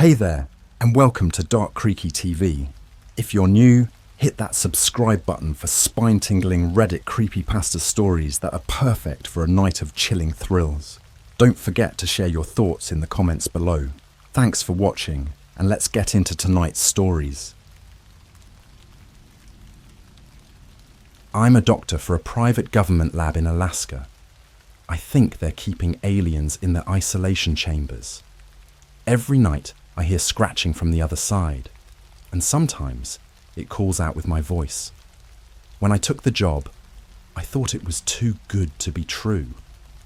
Hey there, and welcome to Dark Creaky TV. If you're new, hit that subscribe button for spine-tingling Reddit creepypasta stories that are perfect for a night of chilling thrills. Don't forget to share your thoughts in the comments below. Thanks for watching, and let's get into tonight's stories. I'm a doctor for a private government lab in Alaska. I think they're keeping aliens in their isolation chambers. Every night, I hear scratching from the other side, and sometimes it calls out with my voice. When I took the job, I thought it was too good to be true.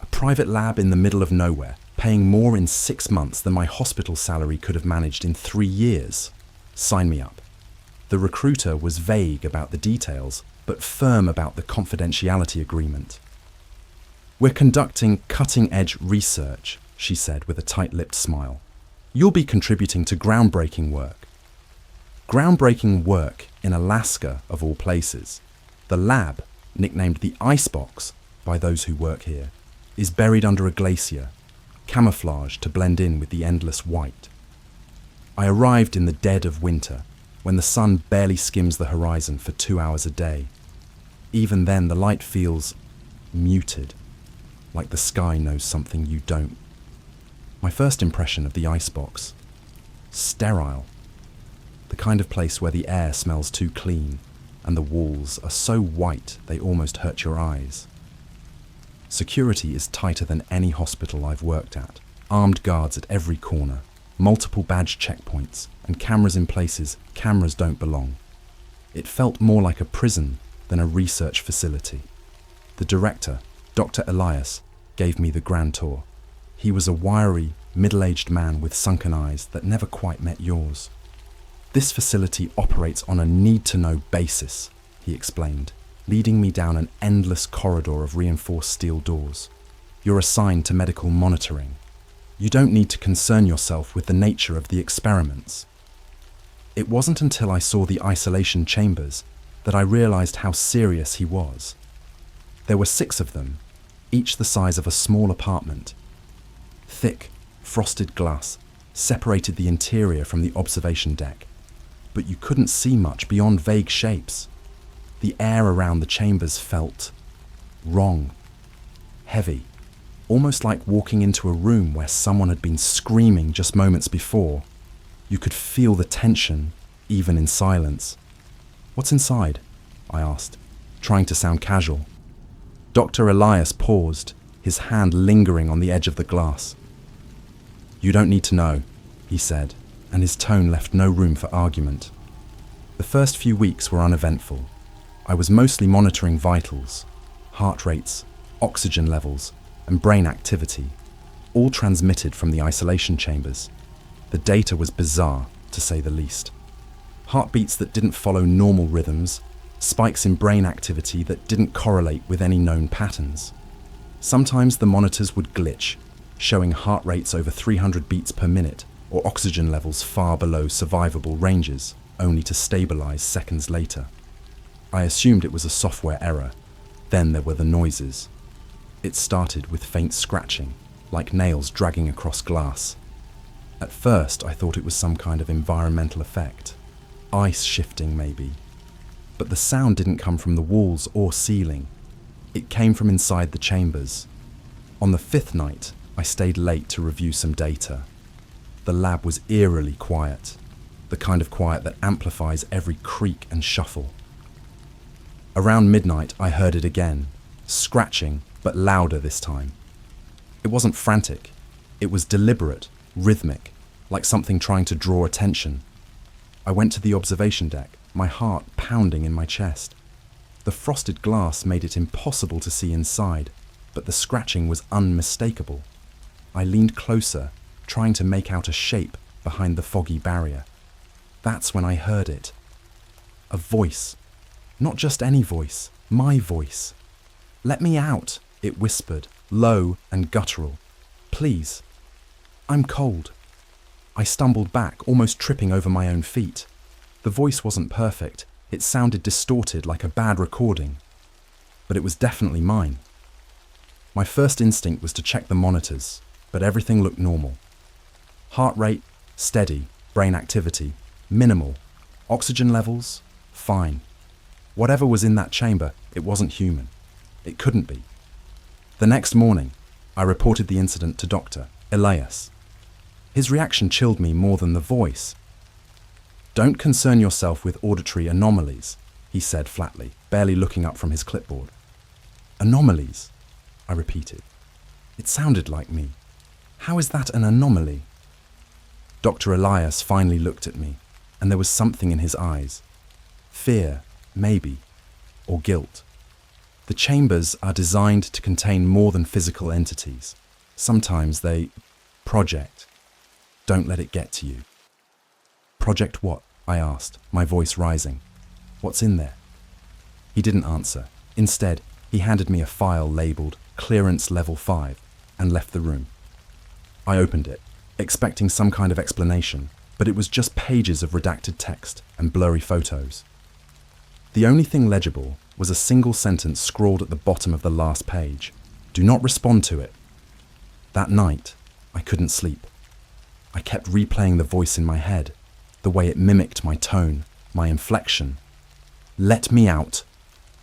A private lab in the middle of nowhere, paying more in 6 months than my hospital salary could have managed in 3 years. Sign me up. The recruiter was vague about the details, but firm about the confidentiality agreement. "We're conducting cutting-edge research," she said with a tight-lipped smile. "You'll be contributing to groundbreaking work." Groundbreaking work in Alaska, of all places. The lab, nicknamed the Icebox by those who work here, is buried under a glacier, camouflaged to blend in with the endless white. I arrived in the dead of winter, when the sun barely skims the horizon for 2 hours a day. Even then, the light feels muted, like the sky knows something you don't. My first impression of the Icebox: sterile. The kind of place where the air smells too clean and the walls are so white they almost hurt your eyes. Security is tighter than any hospital I've worked at. Armed guards at every corner, multiple badge checkpoints, and cameras in places cameras don't belong. It felt more like a prison than a research facility. The director, Dr. Elias, gave me the grand tour. He was a wiry, middle-aged man with sunken eyes that never quite met yours. "This facility operates on a need-to-know basis," he explained, leading me down an endless corridor of reinforced steel doors. "You're assigned to medical monitoring. You don't need to concern yourself with the nature of the experiments." It wasn't until I saw the isolation chambers that I realized how serious he was. There were 6 of them, each the size of a small apartment. Thick, frosted glass separated the interior from the observation deck, but you couldn't see much beyond vague shapes. The air around the chambers felt wrong, heavy, almost like walking into a room where someone had been screaming just moments before. You could feel the tension, even in silence. "What's inside?" I asked, trying to sound casual. Dr. Elias paused, his hand lingering on the edge of the glass. "You don't need to know," he said, and his tone left no room for argument. The first few weeks were uneventful. I was mostly monitoring vitals, heart rates, oxygen levels, and brain activity, all transmitted from the isolation chambers. The data was bizarre, to say the least. Heartbeats that didn't follow normal rhythms, spikes in brain activity that didn't correlate with any known patterns. Sometimes the monitors would glitch, showing heart rates over 300 beats per minute or oxygen levels far below survivable ranges, only to stabilize seconds later. I assumed it was a software error. Then there were the noises. It started with faint scratching, like nails dragging across glass. At first, I thought it was some kind of environmental effect. Ice shifting, maybe. But the sound didn't come from the walls or ceiling. It came from inside the chambers. On the 5th night, I stayed late to review some data. The lab was eerily quiet, the kind of quiet that amplifies every creak and shuffle. Around midnight, I heard it again, scratching, but louder this time. It wasn't frantic. It was deliberate, rhythmic, like something trying to draw attention. I went to the observation deck, my heart pounding in my chest. The frosted glass made it impossible to see inside, but the scratching was unmistakable. I leaned closer, trying to make out a shape behind the foggy barrier. That's when I heard it. A voice. Not just any voice, my voice. "Let me out," it whispered, low and guttural. "Please. I'm cold." I stumbled back, almost tripping over my own feet. The voice wasn't perfect. It sounded distorted like a bad recording. But it was definitely mine. My first instinct was to check the monitors, but everything looked normal. Heart rate, Steady, brain activity, minimal. Oxygen levels, fine. Whatever was in that chamber, it wasn't human. It couldn't be. The next morning, I reported the incident to Dr. Elias. His reaction chilled me more than the voice. "Don't concern yourself with auditory anomalies," he said flatly, barely looking up from his clipboard. "Anomalies?" I repeated. It sounded like me. How is that an anomaly? Dr. Elias finally looked at me, and there was something in his eyes. Fear, maybe, or guilt. The chambers are designed to contain more than physical entities. Sometimes they project. Don't let it get to you. Project what? I asked, my voice rising. What's in there? He didn't answer. Instead, he handed me a file labeled Clearance Level 5 and left the room. I opened it, expecting some kind of explanation, but it was just pages of redacted text and blurry photos. The only thing legible was a single sentence scrawled at the bottom of the last page. Do not respond to it. That night, I couldn't sleep. I kept replaying the voice in my head, the way it mimicked my tone, my inflection. Let me out.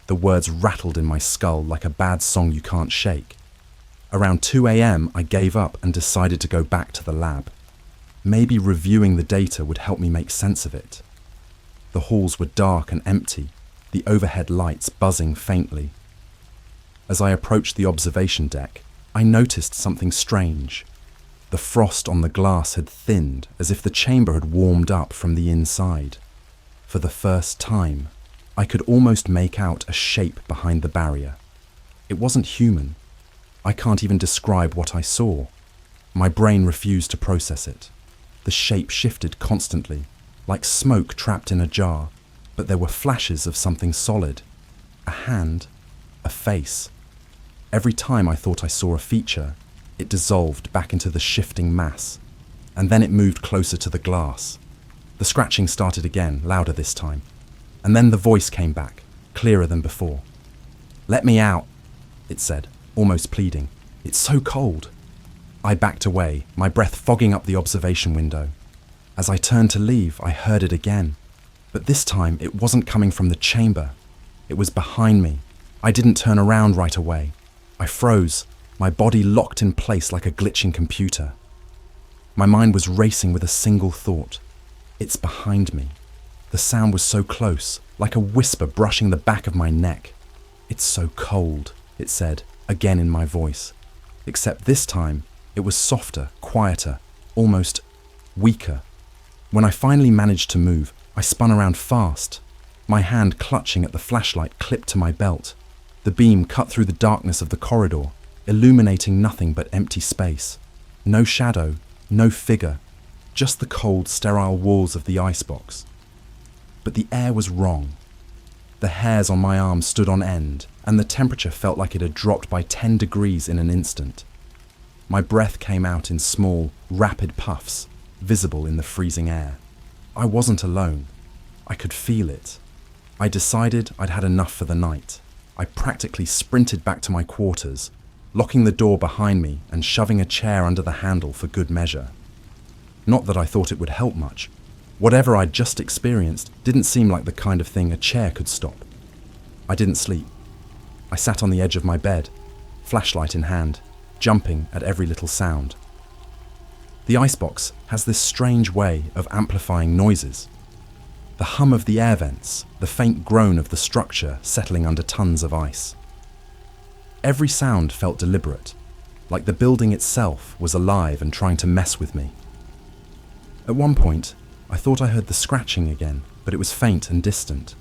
The words rattled in my skull like a bad song you can't shake. Around 2 a.m, I gave up and decided to go back to the lab. Maybe reviewing the data would help me make sense of it. The halls were dark and empty, the overhead lights buzzing faintly. As I approached the observation deck, I noticed something strange. The frost on the glass had thinned, as if the chamber had warmed up from the inside. For the first time, I could almost make out a shape behind the barrier. It wasn't human. I can't even describe what I saw. My brain refused to process it. The shape shifted constantly, like smoke trapped in a jar, but there were flashes of something solid. A hand, a face. Every time I thought I saw a feature, it dissolved back into the shifting mass, and then it moved closer to the glass. The scratching started again, louder this time, and then the voice came back, clearer than before. "Let me out," it said, almost pleading. "It's so cold." I backed away, my breath fogging up the observation window. As I turned to leave, I heard it again. But this time, it wasn't coming from the chamber. It was behind me. I didn't turn around right away. I froze, my body locked in place like a glitching computer. My mind was racing with a single thought. It's behind me. The sound was so close, like a whisper brushing the back of my neck. "It's so cold," it said, again in my voice. Except this time, it was softer, quieter, almost weaker. When I finally managed to move, I spun around fast, my hand clutching at the flashlight clipped to my belt. The beam cut through the darkness of the corridor, illuminating nothing but empty space. No shadow, no figure, just the cold, sterile walls of the icebox. But the air was wrong. The hairs on my arm stood on end, and the temperature felt like it had dropped by 10 degrees in an instant. My breath came out in small, rapid puffs, visible in the freezing air. I wasn't alone. I could feel it. I decided I'd had enough for the night. I practically sprinted back to my quarters, locking the door behind me and shoving a chair under the handle for good measure. Not that I thought it would help much. Whatever I'd just experienced didn't seem like the kind of thing a chair could stop. I didn't sleep. I sat on the edge of my bed, flashlight in hand, jumping at every little sound. The icebox has this strange way of amplifying noises. The hum of the air vents, the faint groan of the structure settling under tons of ice. Every sound felt deliberate, like the building itself was alive and trying to mess with me. At one point, I thought I heard the scratching again, but it was faint and distant.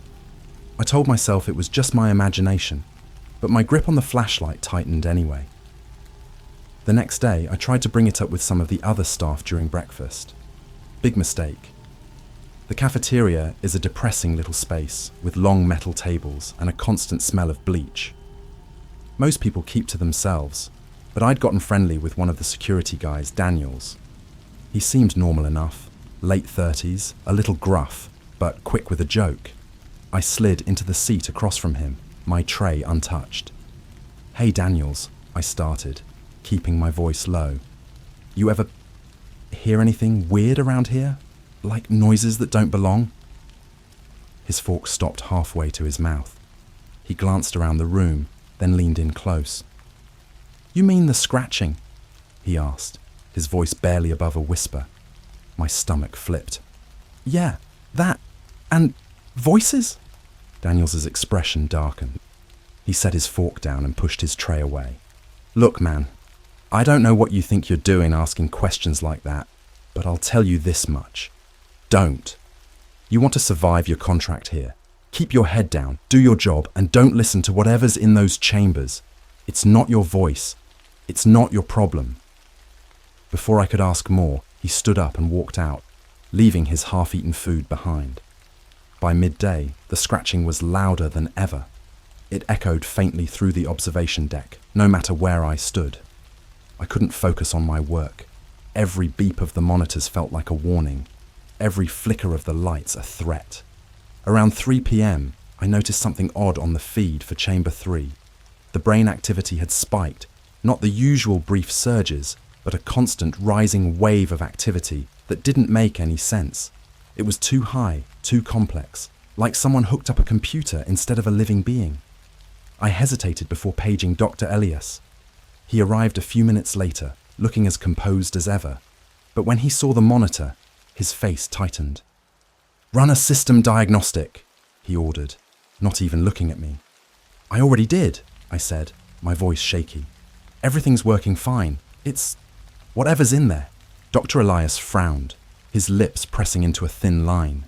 I told myself it was just my imagination, but my grip on the flashlight tightened anyway. The next day, I tried to bring it up with some of the other staff during breakfast. Big mistake. The cafeteria is a depressing little space with long metal tables and a constant smell of bleach. Most people keep to themselves, but I'd gotten friendly with one of the security guys, Daniels. He seemed normal enough, late 30s, a little gruff, but quick with a joke. I slid into the seat across from him, my tray untouched. "Hey Daniels," I started, keeping my voice low. "You ever..." hear anything weird around here? Like noises that don't belong?" His fork stopped halfway to his mouth. He glanced around the room, then leaned in close. "You mean the scratching?" he asked, his voice barely above a whisper. My stomach flipped. "Yeah, that. And voices?" Daniels's expression darkened. He set his fork down and pushed his tray away. "Look, man, I don't know what you think you're doing asking questions like that, but I'll tell you this much. Don't. You want to survive your contract here. Keep your head down, do your job, and don't listen to whatever's in those chambers. It's not your voice. It's not your problem." Before I could ask more, he stood up and walked out, leaving his half-eaten food behind. By midday, the scratching was louder than ever. It echoed faintly through the observation deck, no matter where I stood. I couldn't focus on my work. Every beep of the monitors felt like a warning. Every flicker of the lights a threat. Around 3 p.m., I noticed something odd on the feed for Chamber 3. The brain activity had spiked, not the usual brief surges, but a constant rising wave of activity that didn't make any sense. It was too high, too complex, like someone hooked up a computer instead of a living being. I hesitated before paging Dr. Elias. He arrived a few minutes later, looking as composed as ever, but when he saw the monitor, his face tightened. "Run a system diagnostic," he ordered, not even looking at me. "I already did," I said, my voice shaky. "Everything's working fine. It's whatever's in there." Dr. Elias frowned, his lips pressing into a thin line.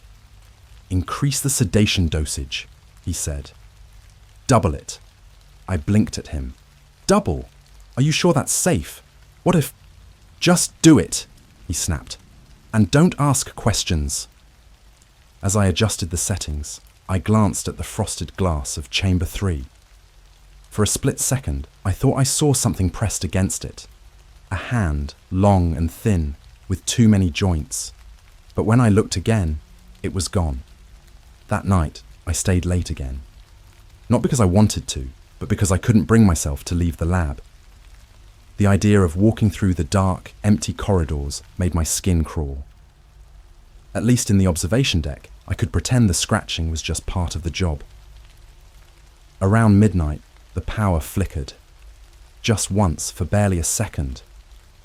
"Increase the sedation dosage," he said. "Double it." I blinked at him. "Double? Are you sure that's safe? What if—" "Just do it," he snapped. "And don't ask questions." As I adjusted the settings, I glanced at the frosted glass of Chamber 3. For a split second, I thought I saw something pressed against it. A hand, long and thin, with too many joints. But when I looked again, it was gone. That night, I stayed late again. Not because I wanted to, but because I couldn't bring myself to leave the lab. The idea of walking through the dark, empty corridors made my skin crawl. At least in the observation deck, I could pretend the scratching was just part of the job. Around midnight, the power flickered. Just once, for barely a second.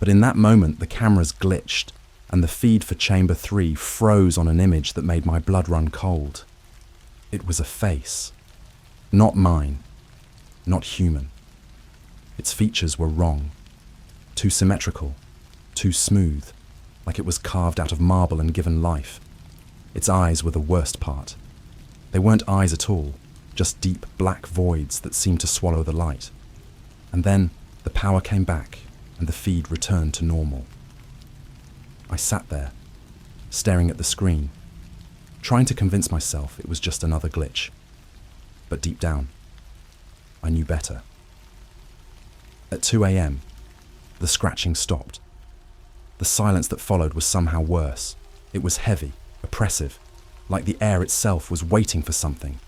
But in that moment, the cameras glitched, and the feed for Chamber 3 froze on an image that made my blood run cold. It was a face. Not mine. Not human. Its features were wrong. Too symmetrical. Too smooth. Like it was carved out of marble and given life. Its eyes were the worst part. They weren't eyes at all, just deep black voids that seemed to swallow the light. And then the power came back, and the feed returned to normal. I sat there, staring at the screen, trying to convince myself it was just another glitch. But deep down, I knew better. At 2 a.m., the scratching stopped. The silence that followed was somehow worse. It was heavy, oppressive, like the air itself was waiting for something.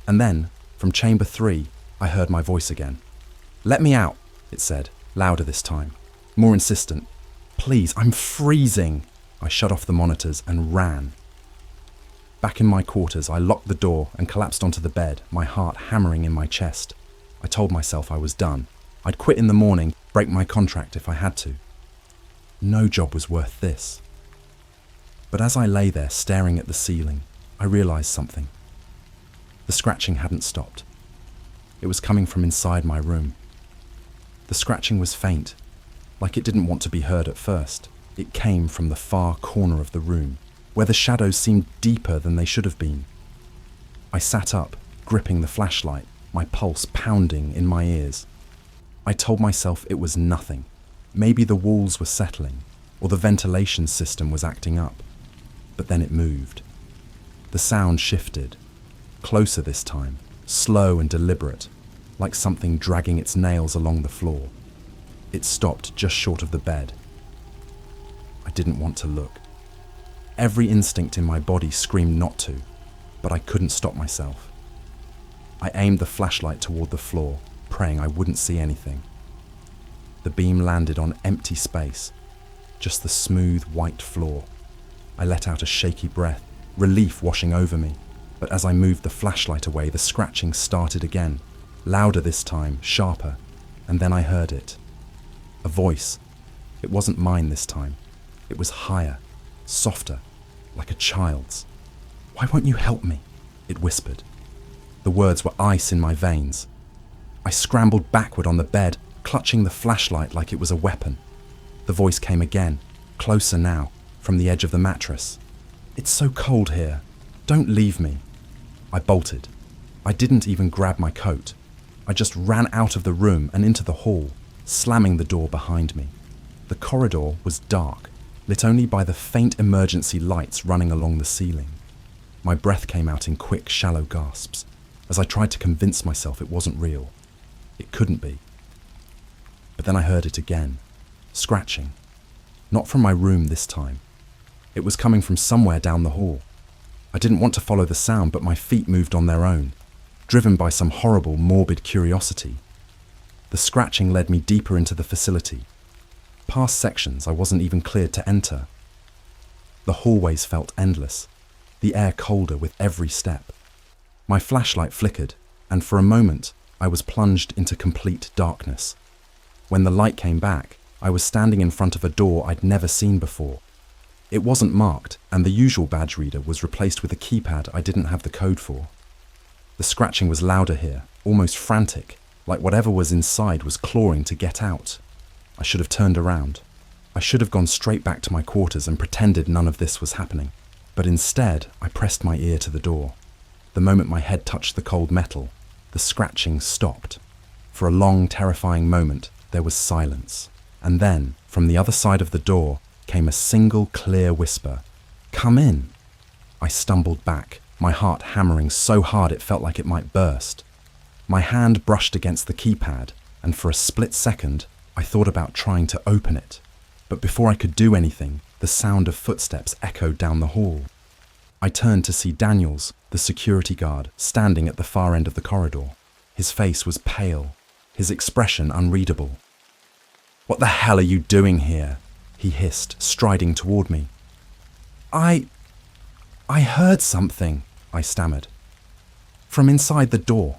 And then, from Chamber 3, I heard my voice again. "Let me out," it said, louder this time, more insistent. "Please, I'm freezing." I shut off the monitors and ran. Back in my quarters, I locked the door and collapsed onto the bed, my heart hammering in my chest. I told myself I was done. I'd quit in the morning, break my contract if I had to. No job was worth this. But as I lay there staring at the ceiling, I realized something. The scratching hadn't stopped. It was coming from inside my room. The scratching was faint, like it didn't want to be heard at first. It came from the far corner of the room, where the shadows seemed deeper than they should have been. I sat up, gripping the flashlight, my pulse pounding in my ears. I told myself it was nothing. Maybe the walls were settling, or the ventilation system was acting up. But then it moved. The sound shifted, closer this time, slow and deliberate, like something dragging its nails along the floor. It stopped just short of the bed. I didn't want to look. Every instinct in my body screamed not to, but I couldn't stop myself. I aimed the flashlight toward the floor, praying I wouldn't see anything. The beam landed on empty space, just the smooth white floor. I let out a shaky breath, relief washing over me. But as I moved the flashlight away, the scratching started again, louder this time, sharper, and then I heard it. A voice. It wasn't mine this time. It was higher, softer, like a child's. "Why won't you help me?" it whispered. The words were ice in my veins. I scrambled backward on the bed, clutching the flashlight like it was a weapon. The voice came again, closer now, from the edge of the mattress. "It's so cold here. Don't leave me." I bolted. I didn't even grab my coat. I just ran out of the room and into the hall, slamming the door behind me. The corridor was dark, lit only by the faint emergency lights running along the ceiling. My breath came out in quick, shallow gasps, as I tried to convince myself it wasn't real. It couldn't be. But then I heard it again, scratching. Not from my room this time. It was coming from somewhere down the hall. I didn't want to follow the sound, but my feet moved on their own, driven by some horrible, morbid curiosity. The scratching led me deeper into the facility, past sections I wasn't even cleared to enter. The hallways felt endless, the air colder with every step. My flashlight flickered, and for a moment, I was plunged into complete darkness. When the light came back, I was standing in front of a door I'd never seen before. It wasn't marked, and the usual badge reader was replaced with a keypad I didn't have the code for. The scratching was louder here, almost frantic, like whatever was inside was clawing to get out. I should have turned around. I should have gone straight back to my quarters and pretended none of this was happening. But instead, I pressed my ear to the door. The moment my head touched the cold metal, the scratching stopped. For a long, terrifying moment, there was silence. And then, from the other side of the door, came a single clear whisper. "Come in." I stumbled back, my heart hammering so hard it felt like it might burst. My hand brushed against the keypad, and for a split second, I thought about trying to open it. But before I could do anything, the sound of footsteps echoed down the hall. I turned to see Daniels, the security guard, standing at the far end of the corridor. His face was pale, his expression unreadable. "What the hell are you doing here?" he hissed, striding toward me. I heard something," I stammered. "From inside the door."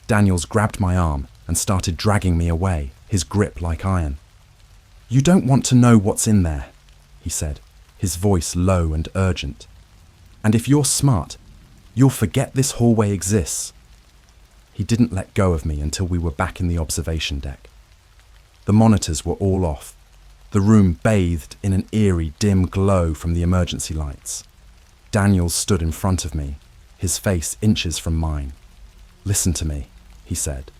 Daniels grabbed my arm and started dragging me away, his grip like iron. "You don't want to know what's in there," he said, his voice low and urgent. "And if you're smart, you'll forget this hallway exists." He didn't let go of me until we were back in the observation deck. The monitors were all off. The room bathed in an eerie, dim glow from the emergency lights. Daniels stood in front of me, his face inches from mine. "Listen to me," he said,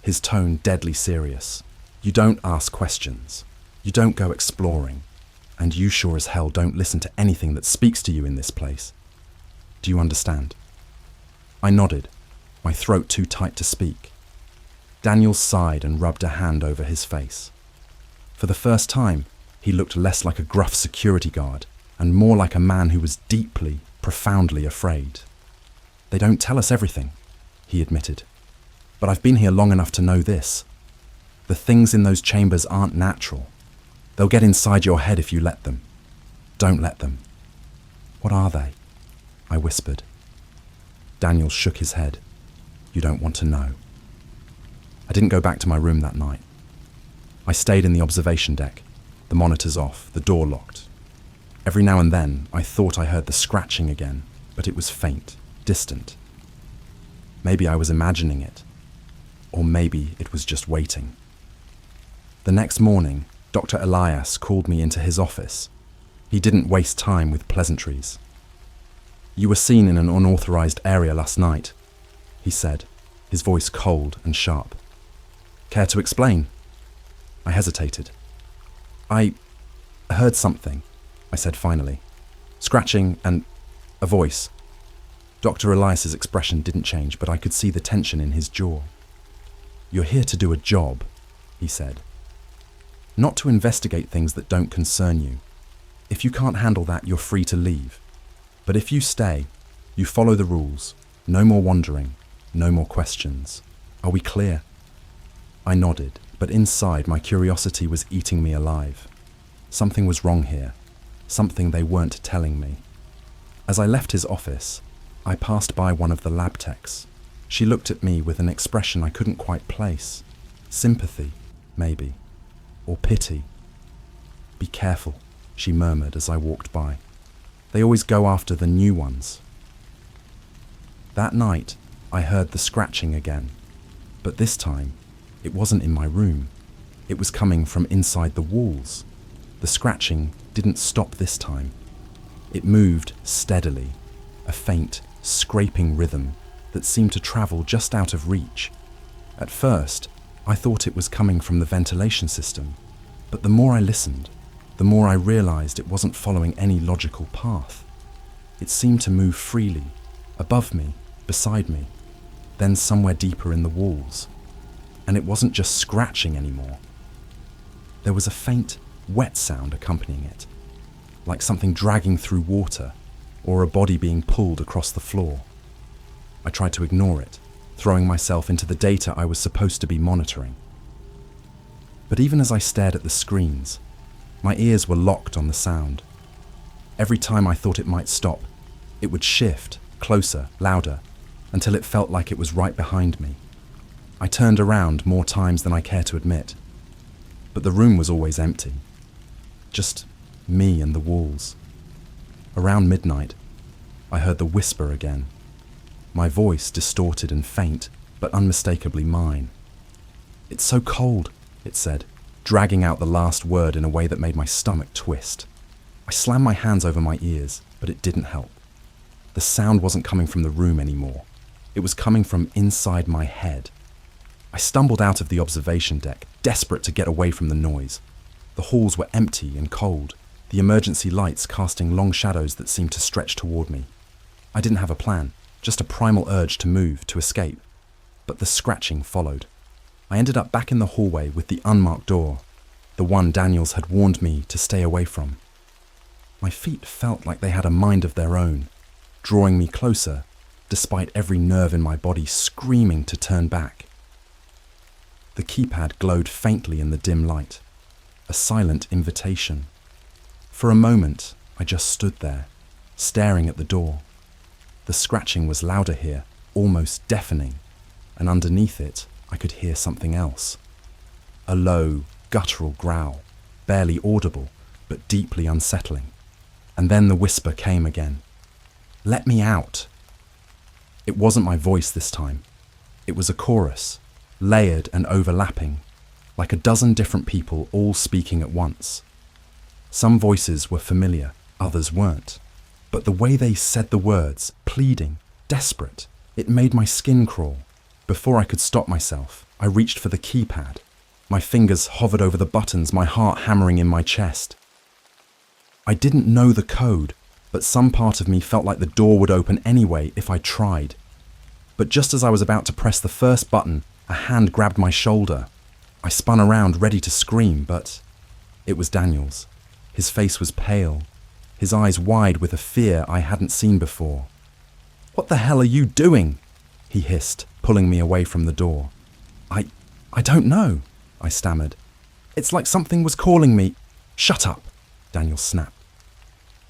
his tone deadly serious. "You don't ask questions. You don't go exploring. And you sure as hell don't listen to anything that speaks to you in this place. Do you understand?" I nodded, my throat too tight to speak. Daniels sighed and rubbed a hand over his face. For the first time, he looked less like a gruff security guard and more like a man who was deeply, profoundly afraid. "They don't tell us everything," he admitted. "But I've been here long enough to know this. The things in those chambers aren't natural. They'll get inside your head if you let them. Don't let them." "What are they?" I whispered. Daniel shook his head. "You don't want to know." I didn't go back to my room that night. I stayed in the observation deck, the monitors off, the door locked. Every now and then, I thought I heard the scratching again, but it was faint, distant. Maybe I was imagining it, or maybe it was just waiting. The next morning, Dr. Elias called me into his office. He didn't waste time with pleasantries. "You were seen in an unauthorized area last night," he said, his voice cold and sharp. "Care to explain?" I hesitated. "I heard something," I said finally. "Scratching and a voice." Dr. Elias's expression didn't change, but I could see the tension in his jaw. "You're here to do a job," he said. "Not to investigate things that don't concern you. If you can't handle that, you're free to leave. But if you stay, you follow the rules. No more wandering, no more questions. Are we clear?" I nodded, but inside my curiosity was eating me alive. Something was wrong here, something they weren't telling me. As I left his office, I passed by one of the lab techs. She looked at me with an expression I couldn't quite place. Sympathy, maybe, or pity. "Be careful," she murmured as I walked by. "They always go after the new ones." That night, I heard the scratching again, but this time, it wasn't in my room. It was coming from inside the walls. The scratching didn't stop this time. It moved steadily, a faint, scraping rhythm that seemed to travel just out of reach. At first, I thought it was coming from the ventilation system, but the more I listened, the more I realized it wasn't following any logical path. It seemed to move freely, above me, beside me, then somewhere deeper in the walls. And it wasn't just scratching anymore. There was a faint, wet sound accompanying it, like something dragging through water, or a body being pulled across the floor. I tried to ignore it, throwing myself into the data I was supposed to be monitoring. But even as I stared at the screens, my ears were locked on the sound. Every time I thought it might stop, it would shift, closer, louder, until it felt like it was right behind me. I turned around more times than I care to admit, but the room was always empty. Just me and the walls. Around midnight, I heard the whisper again. My voice distorted and faint, but unmistakably mine. "It's so cold," it said, dragging out the last word in a way that made my stomach twist. I slammed my hands over my ears, but it didn't help. The sound wasn't coming from the room anymore. It was coming from inside my head. I stumbled out of the observation deck, desperate to get away from the noise. The halls were empty and cold, the emergency lights casting long shadows that seemed to stretch toward me. I didn't have a plan, just a primal urge to move, to escape. But the scratching followed. I ended up back in the hallway with the unmarked door, the one Daniels had warned me to stay away from. My feet felt like they had a mind of their own, drawing me closer, despite every nerve in my body screaming to turn back. The keypad glowed faintly in the dim light, a silent invitation. For a moment, I just stood there, staring at the door. The scratching was louder here, almost deafening, and underneath it, I could hear something else. A low, guttural growl, barely audible, but deeply unsettling. And then the whisper came again. "Let me out." It wasn't my voice this time. It was a chorus, layered and overlapping, like a dozen different people all speaking at once. Some voices were familiar, others weren't. But the way they said the words, pleading, desperate, it made my skin crawl. Before I could stop myself, I reached for the keypad. My fingers hovered over the buttons, my heart hammering in my chest. I didn't know the code, but some part of me felt like the door would open anyway if I tried. But just as I was about to press the first button, a hand grabbed my shoulder. I spun around, ready to scream, but it was Daniels. His face was pale, his eyes wide with a fear I hadn't seen before. "What the hell are you doing?" he hissed, pulling me away from the door. I don't know," I stammered. "It's like something was calling me." "Shut up," Daniels snapped.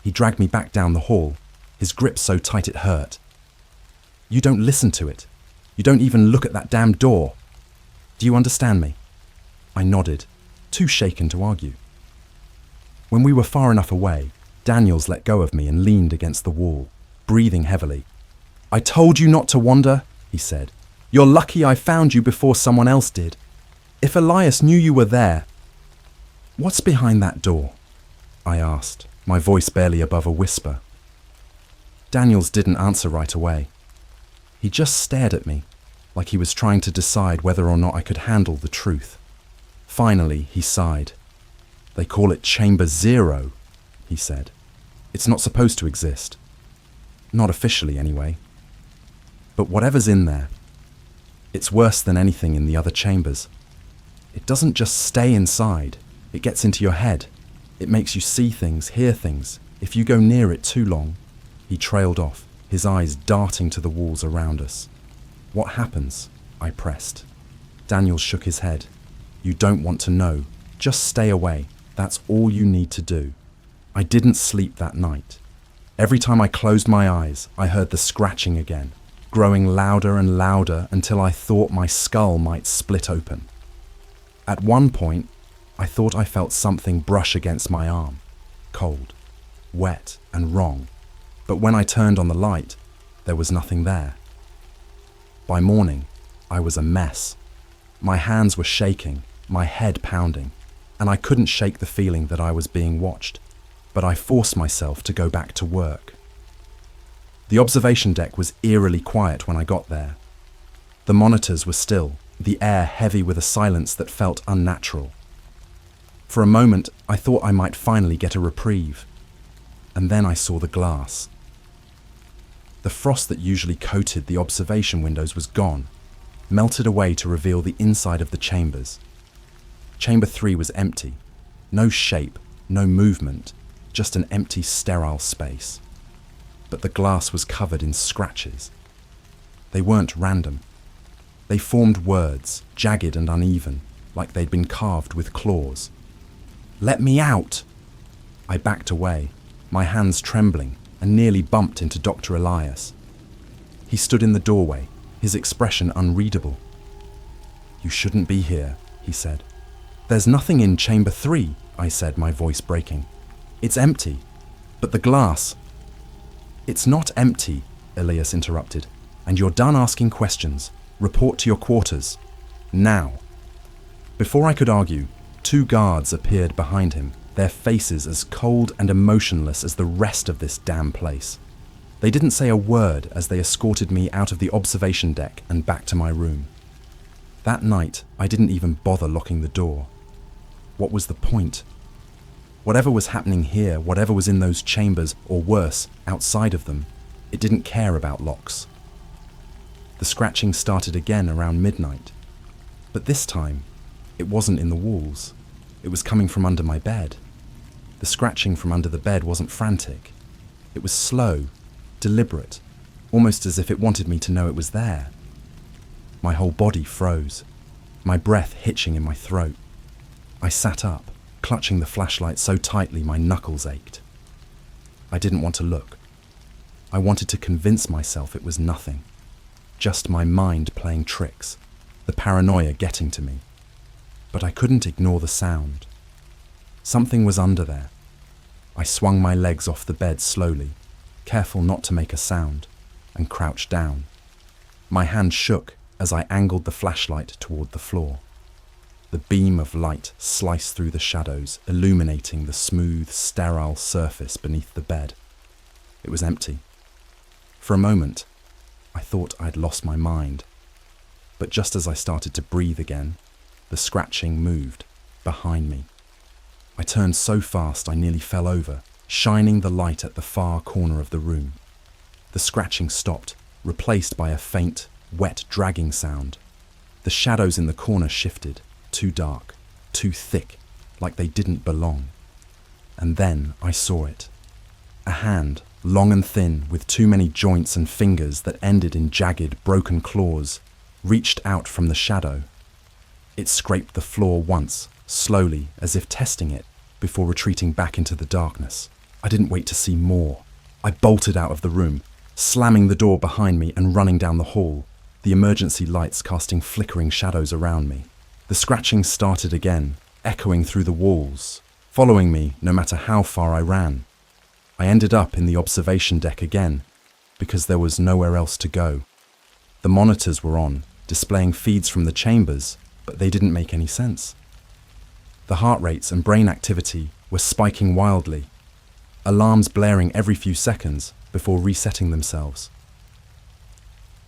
He dragged me back down the hall, his grip so tight it hurt. "You don't listen to it. You don't even look at that damn door. Do you understand me?" I nodded, too shaken to argue. When we were far enough away, Daniels let go of me and leaned against the wall, breathing heavily. "I told you not to wander," he said. "You're lucky I found you before someone else did. If Elias knew you were there..." "What's behind that door?" I asked, my voice barely above a whisper. Daniels didn't answer right away. He just stared at me, like he was trying to decide whether or not I could handle the truth. Finally, he sighed. "They call it Chamber Zero," he said. "It's not supposed to exist. Not officially, anyway. But whatever's in there, it's worse than anything in the other chambers. It doesn't just stay inside, it gets into your head. It makes you see things, hear things. If you go near it too long..." He trailed off, his eyes darting to the walls around us. "What happens?" I pressed. Daniels shook his head. "You don't want to know. Just stay away. That's all you need to do. I didn't sleep that night. Every time I closed my eyes, I heard the scratching again, growing louder and louder until I thought my skull might split open. At one point, I thought I felt something brush against my arm, cold, wet and wrong, but when I turned on the light, there was nothing there. By morning, I was a mess. My hands were shaking, my head pounding, and I couldn't shake the feeling that I was being watched, but I forced myself to go back to work. The observation deck was eerily quiet when I got there. The monitors were still, the air heavy with a silence that felt unnatural. For a moment, I thought I might finally get a reprieve. And then I saw the glass. The frost that usually coated the observation windows was gone, melted away to reveal the inside of the chambers. Chamber 3 was empty. No shape, no movement, just an empty, sterile space. But the glass was covered in scratches. They weren't random. They formed words, jagged and uneven, like they'd been carved with claws. "Let me out!" I backed away, my hands trembling, and nearly bumped into Dr. Elias. He stood in the doorway, his expression unreadable. "You shouldn't be here," he said. "There's nothing in Chamber 3, I said, my voice breaking. "It's empty. But the glass—" "It's not empty," Elias interrupted. "And you're done asking questions. Report to your quarters. Now." Before I could argue, 2 guards appeared behind him, their faces as cold and emotionless as the rest of this damn place. They didn't say a word as they escorted me out of the observation deck and back to my room. That night, I didn't even bother locking the door. What was the point? Whatever was happening here, whatever was in those chambers, or worse, outside of them, it didn't care about locks. The scratching started again around midnight. But this time, it wasn't in the walls. It was coming from under my bed. The scratching from under the bed wasn't frantic. It was slow, deliberate, almost as if it wanted me to know it was there. My whole body froze, my breath hitching in my throat. I sat up, clutching the flashlight so tightly my knuckles ached. I didn't want to look. I wanted to convince myself it was nothing. Just my mind playing tricks, the paranoia getting to me. But I couldn't ignore the sound. Something was under there. I swung my legs off the bed slowly, careful not to make a sound, and crouched down. My hand shook as I angled the flashlight toward the floor. The beam of light sliced through the shadows, illuminating the smooth, sterile surface beneath the bed. It was empty. For a moment, I thought I'd lost my mind. But just as I started to breathe again, the scratching moved behind me. I turned so fast I nearly fell over, shining the light at the far corner of the room. The scratching stopped, replaced by a faint, wet dragging sound. The shadows in the corner shifted, too dark, too thick, like they didn't belong. And then I saw it. A hand, long and thin, with too many joints and fingers that ended in jagged, broken claws, reached out from the shadow. It scraped the floor once, slowly, as if testing it, before retreating back into the darkness. I didn't wait to see more. I bolted out of the room, slamming the door behind me and running down the hall, the emergency lights casting flickering shadows around me. The scratching started again, echoing through the walls, following me no matter how far I ran. I ended up in the observation deck again, because there was nowhere else to go. The monitors were on, displaying feeds from the chambers, but they didn't make any sense. The heart rates and brain activity were spiking wildly, alarms blaring every few seconds before resetting themselves.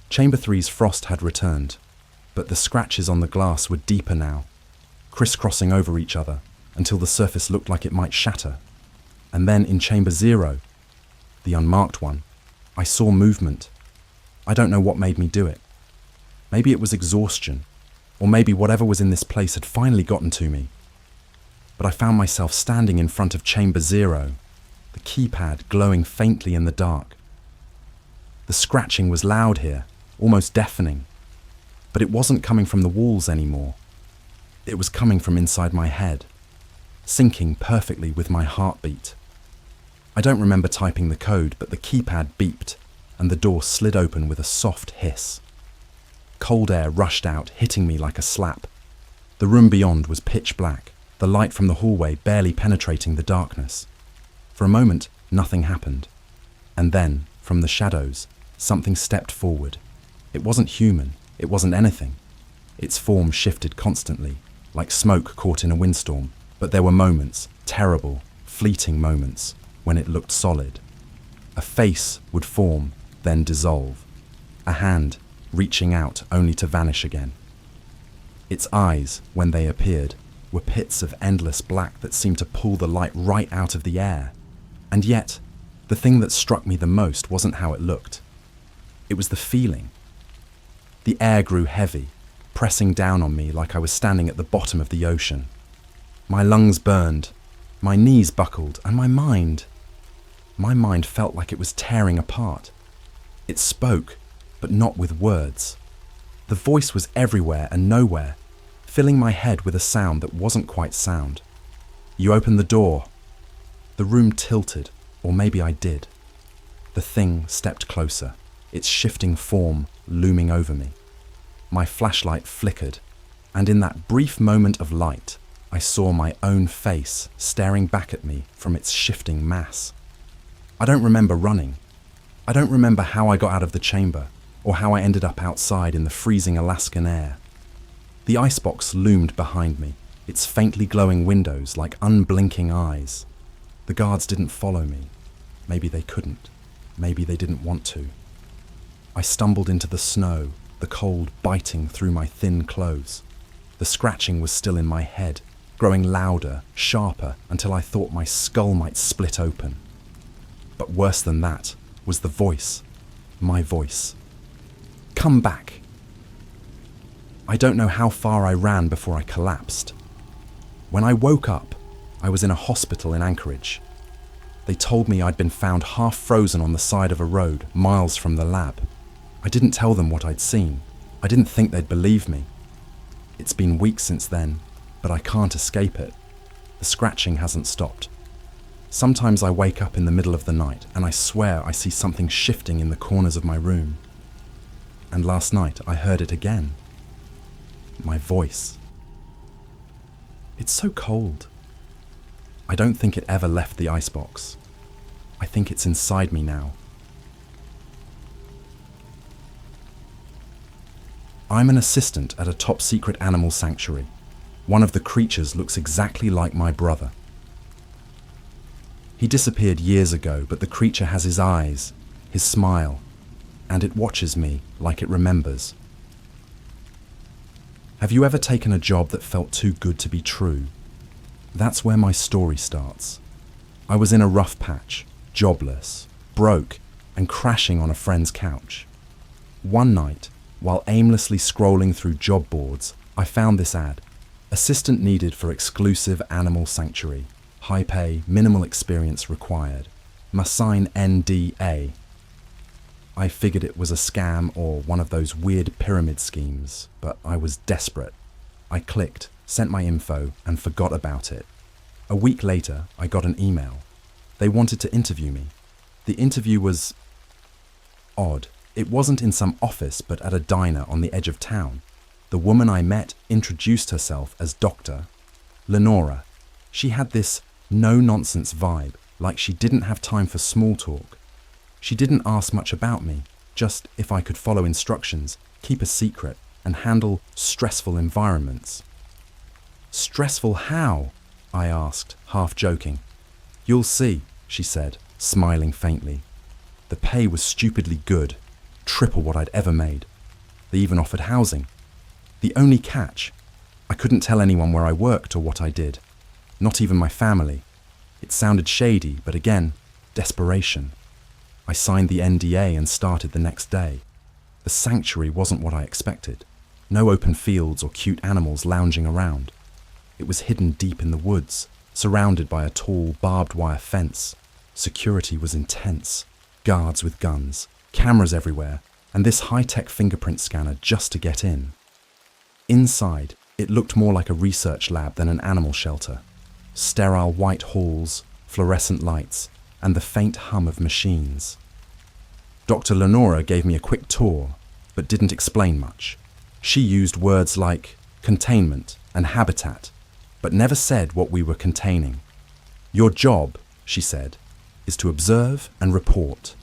Chamber 3's frost had returned, but the scratches on the glass were deeper now, crisscrossing over each other until the surface looked like it might shatter. And then in Chamber 0, the unmarked one, I saw movement. I don't know what made me do it. Maybe it was exhaustion, or maybe whatever was in this place had finally gotten to me. But I found myself standing in front of Chamber 0, the keypad glowing faintly in the dark. The scratching was loud here, almost deafening, but it wasn't coming from the walls anymore. It was coming from inside my head. syncing perfectly with my heartbeat. I don't remember typing the code, but the keypad beeped, and the door slid open with a soft hiss. Cold air rushed out, hitting me like a slap. The room beyond was pitch black, the light from the hallway barely penetrating the darkness. For a moment, nothing happened. And then, from the shadows, something stepped forward. It wasn't human, it wasn't anything. Its form shifted constantly, like smoke caught in a windstorm, but there were moments, terrible, fleeting moments, when it looked solid. A face would form, then dissolve. A hand reaching out only to vanish again. Its eyes, when they appeared, were pits of endless black that seemed to pull the light right out of the air. And yet, the thing that struck me the most wasn't how it looked. It was the feeling. The air grew heavy, pressing down on me like I was standing at the bottom of the ocean. My lungs burned, my knees buckled, and my mind felt like it was tearing apart. It spoke, but not with words. The voice was everywhere and nowhere, filling my head with a sound that wasn't quite sound. You opened the door. The room tilted, or maybe I did. The thing stepped closer, its shifting form looming over me. My flashlight flickered, and in that brief moment of light, I saw my own face staring back at me from its shifting mass. I don't remember running. I don't remember how I got out of the chamber, or how I ended up outside in the freezing Alaskan air. The icebox loomed behind me, its faintly glowing windows like unblinking eyes. The guards didn't follow me. Maybe they couldn't. Maybe they didn't want to. I stumbled into the snow, the cold biting through my thin clothes. The scratching was still in my head, growing louder, sharper, until I thought my skull might split open. But worse than that was the voice, my voice. Come back. I don't know how far I ran before I collapsed. When I woke up, I was in a hospital in Anchorage. They told me I'd been found half frozen on the side of a road, miles from the lab. I didn't tell them what I'd seen. I didn't think they'd believe me. It's been weeks since then, but I can't escape it. The scratching hasn't stopped. Sometimes I wake up in the middle of the night and I swear I see something shifting in the corners of my room. And last night I heard it again. My voice. It's so cold. I don't think it ever left the icebox. I think it's inside me now. I'm an assistant at a top-secret animal sanctuary. One of the creatures looks exactly like my brother. He disappeared years ago, but the creature has his eyes, his smile, and it watches me like it remembers. Have you ever taken a job that felt too good to be true? That's where my story starts. I was in a rough patch, jobless, broke, and crashing on a friend's couch. One night, while aimlessly scrolling through job boards, I found this ad. Assistant needed for exclusive animal sanctuary. High pay, minimal experience required. Must sign NDA. I figured it was a scam or one of those weird pyramid schemes, but I was desperate. I clicked, sent my info, and forgot about it. A week later, I got an email. They wanted to interview me. The interview was odd. It wasn't in some office, but at a diner on the edge of town. The woman I met introduced herself as Dr. Lenora. She had this no-nonsense vibe, like she didn't have time for small talk. She didn't ask much about me, just if I could follow instructions, keep a secret, and handle stressful environments. Stressful how? I asked, half joking. You'll see, she said, smiling faintly. The pay was stupidly good, triple what I'd ever made. They even offered housing. The only catch, I couldn't tell anyone where I worked or what I did. Not even my family. It sounded shady, but again, desperation. I signed the NDA and started the next day. The sanctuary wasn't what I expected. No open fields or cute animals lounging around. It was hidden deep in the woods, surrounded by a tall barbed wire fence. Security was intense. Guards with guns, cameras everywhere, and this high-tech fingerprint scanner just to get in. Inside, it looked more like a research lab than an animal shelter. sterile white halls, fluorescent lights, and the faint hum of machines. Dr. Lenora gave me a quick tour, but didn't explain much. She used words like containment and habitat, but never said what we were containing. Your job, she said, is to observe and report.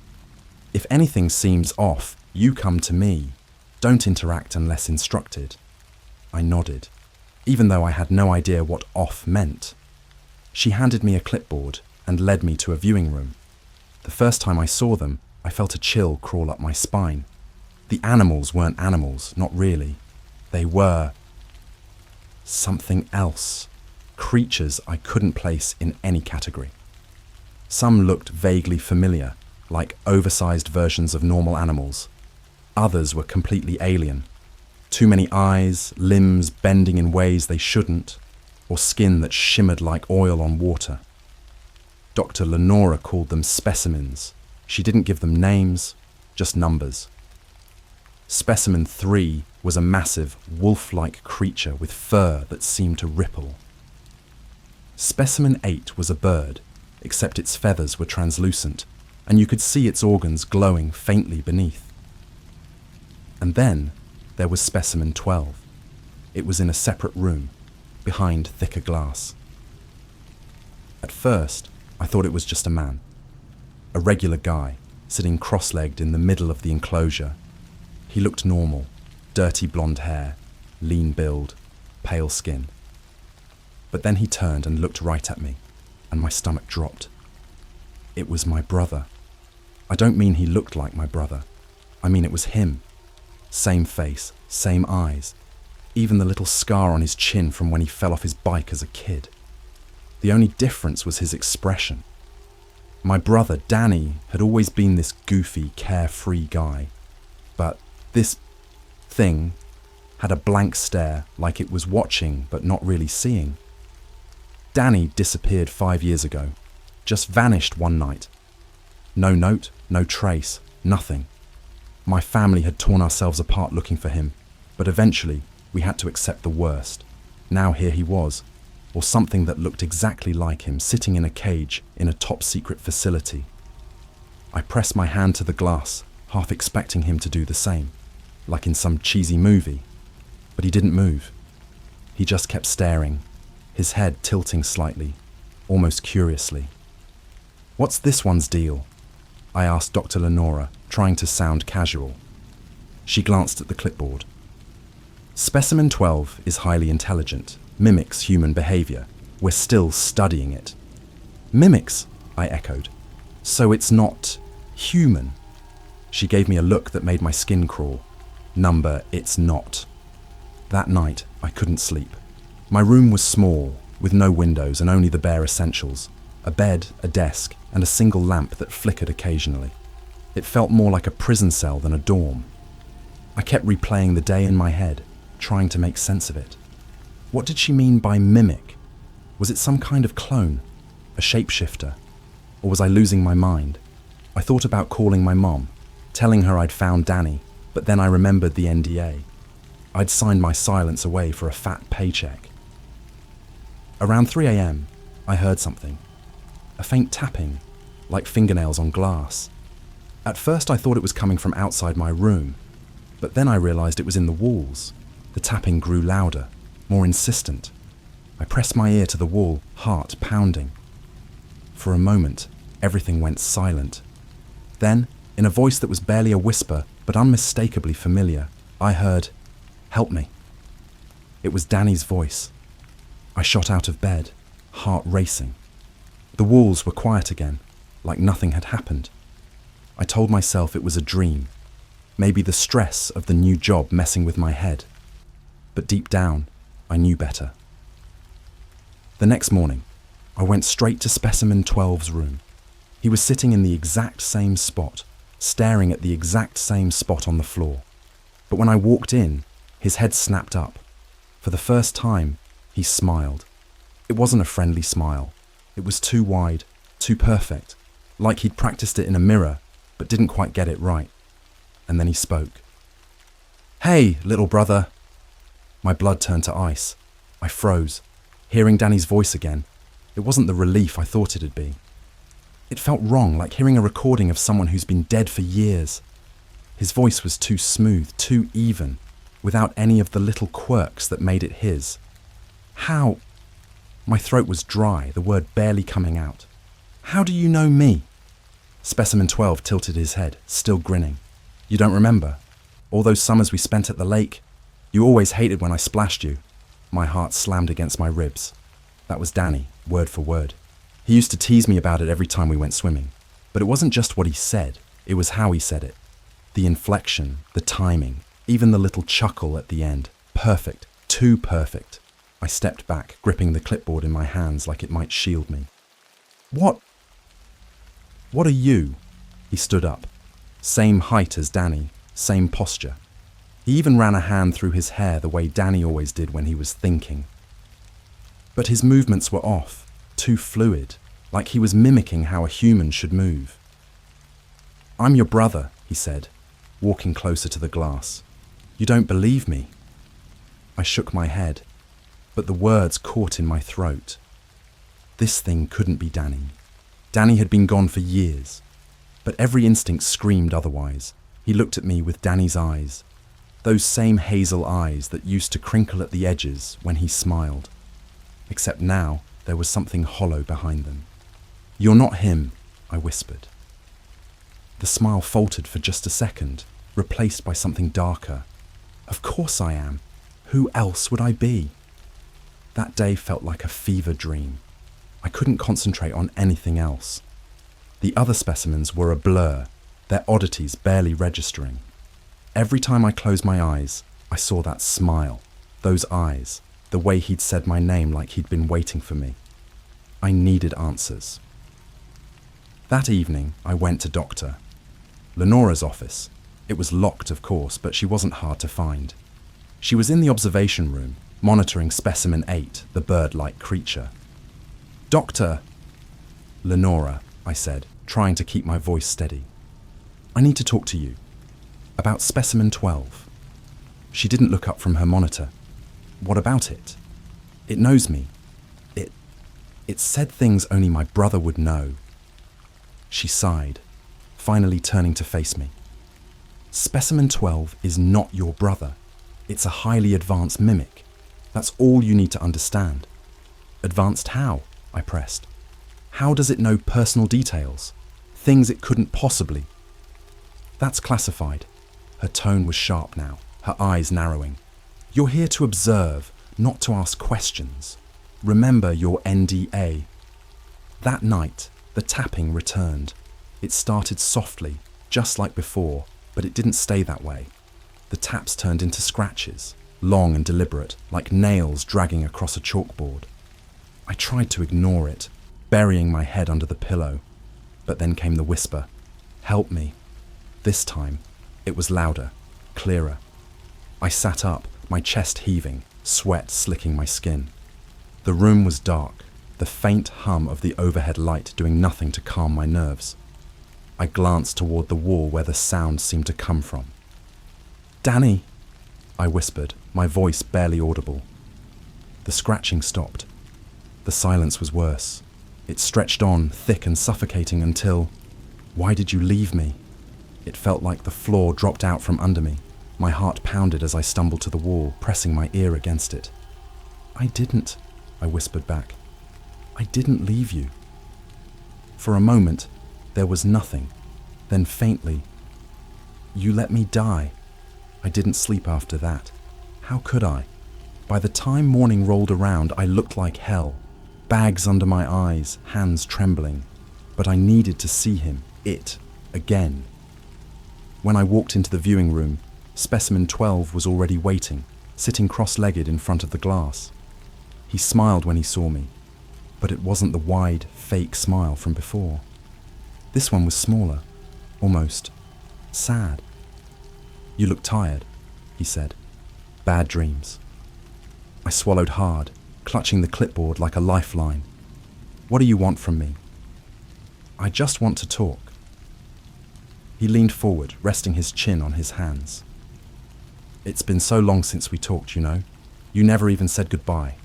If anything seems off, you come to me. Don't interact unless instructed. I nodded, even though I had no idea what off meant. She handed me a clipboard and led me to a viewing room. The first time I saw them, I felt a chill crawl up my spine. The animals weren't animals, not really. They were something else. Creatures I couldn't place in any category. Some looked vaguely familiar, like oversized versions of normal animals. Others were completely alien. Too many eyes, limbs bending in ways they shouldn't, or skin that shimmered like oil on water. Dr. Lenora called them specimens. She didn't give them names, just numbers. Specimen 3 was a massive, wolf-like creature with fur that seemed to ripple. Specimen 8 was a bird, except its feathers were translucent, and you could see its organs glowing faintly beneath. And then there was Specimen 12. It was in a separate room, behind thicker glass. At first, I thought it was just a man. A regular guy, sitting cross-legged in the middle of the enclosure. He looked normal, dirty blonde hair, lean build, pale skin. But then he turned and looked right at me, and my stomach dropped. It was my brother. I don't mean he looked like my brother. I mean it was him. Same face, same eyes, even the little scar on his chin from when he fell off his bike as a kid. The only difference was his expression. My brother, Danny, had always been this goofy, carefree guy. But this thing had a blank stare, like it was watching but not really seeing. Danny disappeared 5 years ago, just vanished one night. No note, no trace, nothing. My family had torn ourselves apart looking for him, but eventually we had to accept the worst. Now here he was, or something that looked exactly like him, sitting in a cage in a top-secret facility. I pressed my hand to the glass, half expecting him to do the same, like in some cheesy movie. But he didn't move. He just kept staring, his head tilting slightly, almost curiously. "What's this one's deal?" I asked Dr. Lenora, trying to sound casual. She glanced at the clipboard. Specimen 12 is highly intelligent, mimics human behavior. We're still studying it. Mimics, I echoed. So it's not human? She gave me a look that made my skin crawl. Number, it's not. That night, I couldn't sleep. My room was small, with no windows and only the bare essentials. A bed, a desk, and a single lamp that flickered occasionally. It felt more like a prison cell than a dorm. I kept replaying the day in my head, trying to make sense of it. What did she mean by mimic? Was it some kind of clone? A shapeshifter? Or was I losing my mind? I thought about calling my mom, telling her I'd found Danny, but then I remembered the NDA. I'd signed my silence away for a fat paycheck. Around 3 a.m., I heard something. A faint tapping, like fingernails on glass. At first I thought it was coming from outside my room, but then I realized it was in the walls. The tapping grew louder, more insistent. I pressed my ear to the wall, heart pounding. For a moment, everything went silent. Then, in a voice that was barely a whisper, but unmistakably familiar, I heard, "Help me." It was Danny's voice. I shot out of bed, heart racing. The walls were quiet again, like nothing had happened. I told myself it was a dream, maybe the stress of the new job messing with my head. But deep down, I knew better. The next morning, I went straight to Specimen 12's room. He was sitting in the exact same spot, staring at the exact same spot on the floor. But when I walked in, his head snapped up. For the first time, he smiled. It wasn't a friendly smile. It was too wide, too perfect, like he'd practiced it in a mirror, but didn't quite get it right. And then he spoke. "Hey, little brother." My blood turned to ice. I froze, hearing Danny's voice again, It wasn't the relief I thought it'd be. It felt wrong, like hearing a recording of someone who's been dead for years. His voice was too smooth, too even, without any of the little quirks that made it his. How? My throat was dry, the word barely coming out. How do you know me? Specimen 12 tilted his head, still grinning. You don't remember? All those summers we spent at the lake? You always hated when I splashed you. My heart slammed against my ribs. That was Danny, word for word. He used to tease me about it every time we went swimming. But it wasn't just what he said, it was how he said it. The inflection, the timing, even the little chuckle at the end. Perfect, too perfect. I stepped back, gripping the clipboard in my hands like it might shield me. What are you? He stood up. Same height as Danny, same posture. He even ran a hand through his hair the way Danny always did when he was thinking. But his movements were off. Too fluid, like he was mimicking how a human should move. I'm your brother, he said, walking closer to the glass. You don't believe me? I shook my head, but the words caught in my throat. This thing couldn't be Danny. Danny had been gone for years, but every instinct screamed otherwise. He looked at me with Danny's eyes, those same hazel eyes that used to crinkle at the edges when he smiled. Except now, there was something hollow behind them. You're not him, I whispered. The smile faltered for just a second, replaced by something darker. Of course I am. Who else would I be? That day felt like a fever dream. I couldn't concentrate on anything else. The other specimens were a blur, their oddities barely registering. Every time I closed my eyes, I saw that smile, those eyes, the way he'd said my name like he'd been waiting for me. I needed answers. That evening, I went to Dr. Lenora's office. It was locked, of course, but she wasn't hard to find. She was in the observation room, monitoring Specimen 8, the bird-like creature. Doctor! Lenora, I said, trying to keep my voice steady. I need to talk to you. About Specimen 12. She didn't look up from her monitor. What about it? It knows me. It said things only my brother would know. She sighed, finally turning to face me. Specimen 12 is not your brother. It's a highly advanced mimic. That's all you need to understand. Advanced how? I pressed. How does it know personal details? Things it couldn't possibly. That's classified. Her tone was sharp now, her eyes narrowing. You're here to observe, not to ask questions. Remember your NDA. That night, the tapping returned. It started softly, just like before, but it didn't stay that way. The taps turned into scratches, long and deliberate, like nails dragging across a chalkboard. I tried to ignore it, burying my head under the pillow, but then came the whisper, "Help me." This time, it was louder, clearer. I sat up, my chest heaving, sweat slicking my skin. The room was dark, the faint hum of the overhead light doing nothing to calm my nerves. I glanced toward the wall where the sound seemed to come from. "Danny," I whispered, my voice barely audible. The scratching stopped. The silence was worse. It stretched on, thick and suffocating until... Why did you leave me? It felt like the floor dropped out from under me. My heart pounded as I stumbled to the wall, pressing my ear against it. "I didn't," I whispered back. "I didn't leave you." For a moment, there was nothing. Then faintly, "You let me die." I didn't sleep after that. How could I? By the time morning rolled around, I looked like hell. Bags under my eyes, hands trembling. But I needed to see him, again. When I walked into the viewing room, Specimen 12 was already waiting, sitting cross-legged in front of the glass. He smiled when he saw me, but it wasn't the wide, fake smile from before. This one was smaller, almost sad. "You look tired," he said. "Bad dreams." I swallowed hard, clutching the clipboard like a lifeline. "What do you want from me?" "I just want to talk." He leaned forward, resting his chin on his hands. "It's been so long since we talked, you know. You never even said goodbye."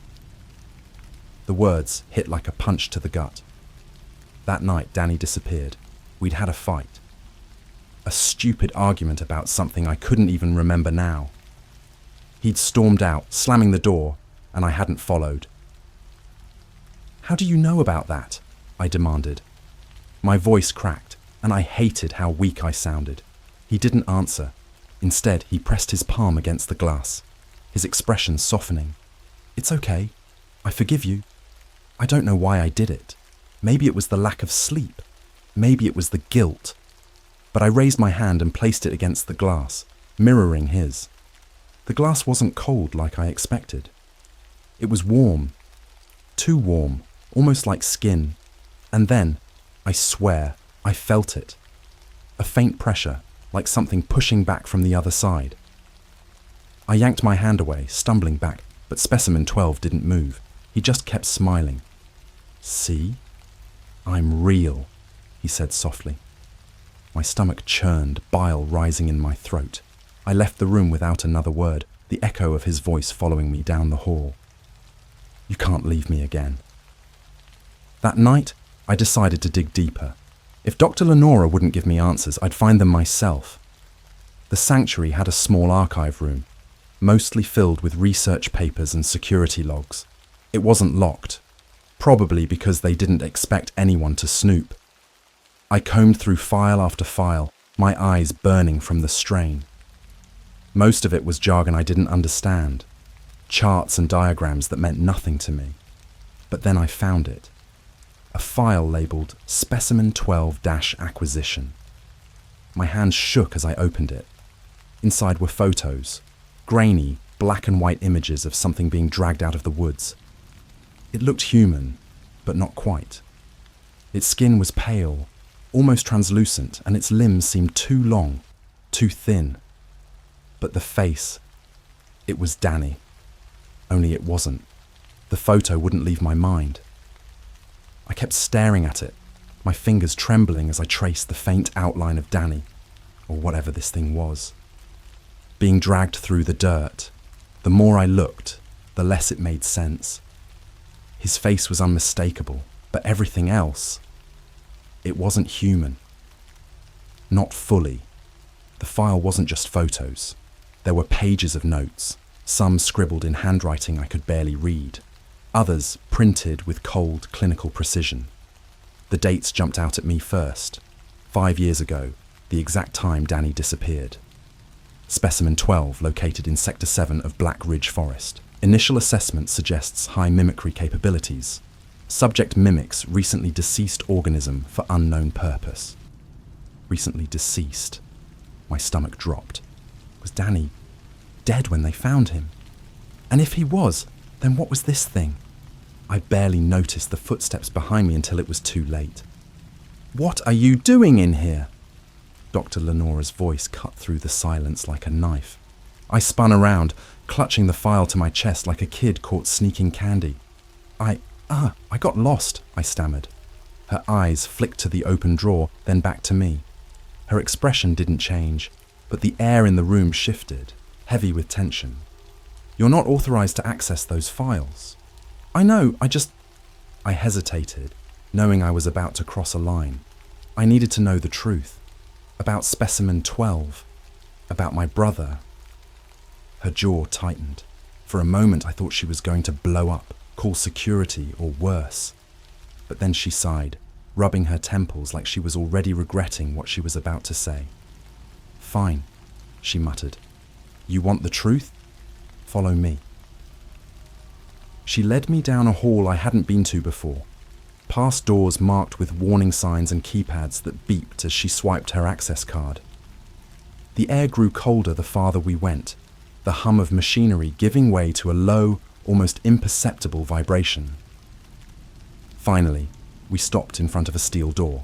The words hit like a punch to the gut. That night, Danny disappeared. We'd had a fight. A stupid argument about something I couldn't even remember now. He'd stormed out, slamming the door, and I hadn't followed. "How do you know about that?" I demanded. My voice cracked, and I hated how weak I sounded. He didn't answer. Instead, he pressed his palm against the glass, his expression softening. "It's okay. I forgive you. I don't know why I did it. Maybe it was the lack of sleep. Maybe it was the guilt." But I raised my hand and placed it against the glass, mirroring his. The glass wasn't cold like I expected. It was warm. Too warm, almost like skin. And then, I swear, I felt it. A faint pressure, like something pushing back from the other side. I yanked my hand away, stumbling back, but Specimen 12 didn't move. He just kept smiling. "See? I'm real," he said softly. My stomach churned, bile rising in my throat. I left the room without another word, the echo of his voice following me down the hall. "You can't leave me again." That night, I decided to dig deeper. If Dr. Lenora wouldn't give me answers, I'd find them myself. The sanctuary had a small archive room, mostly filled with research papers and security logs. It wasn't locked, probably because they didn't expect anyone to snoop. I combed through file after file, my eyes burning from the strain. Most of it was jargon I didn't understand, charts and diagrams that meant nothing to me. But then I found it. A file labelled Specimen 12-Acquisition. My hands shook as I opened it. Inside were photos, grainy, black and white images of something being dragged out of the woods. It looked human, but not quite. Its skin was pale, almost translucent, and its limbs seemed too long, too thin. But the face, it was Danny. Only it wasn't. The photo wouldn't leave my mind. I kept staring at it, my fingers trembling as I traced the faint outline of Danny, or whatever this thing was. Being dragged through the dirt. The more I looked, the less it made sense. His face was unmistakable, but everything else, it wasn't human. Not fully. The file wasn't just photos. There were pages of notes, some scribbled in handwriting I could barely read, others printed with cold, clinical precision. The dates jumped out at me first. 5 years ago, the exact time Danny disappeared. Specimen 12, located in Sector 7 of Black Ridge Forest. Initial assessment suggests high mimicry capabilities. Subject mimics recently deceased organism for unknown purpose. Recently deceased. My stomach dropped. Was Danny dead when they found him? And if he was, then what was this thing? I barely noticed the footsteps behind me until it was too late. "What are you doing in here?" Dr. Lenora's voice cut through the silence like a knife. I spun around, clutching the file to my chest like a kid caught sneaking candy. I got lost," I stammered. Her eyes flicked to the open drawer, then back to me. Her expression didn't change, but the air in the room shifted, heavy with tension. "You're not authorized to access those files." "I know, I hesitated, knowing I was about to cross a line. I needed to know the truth. About Specimen 12. About my brother. Her jaw tightened. For a moment I thought she was going to blow up, call security, or worse. But then she sighed, rubbing her temples like she was already regretting what she was about to say. "Fine," she muttered. "You want the truth? Follow me." She led me down a hall I hadn't been to before, past doors marked with warning signs and keypads that beeped as she swiped her access card. The air grew colder the farther we went, the hum of machinery giving way to a low, almost imperceptible vibration. Finally, we stopped in front of a steel door.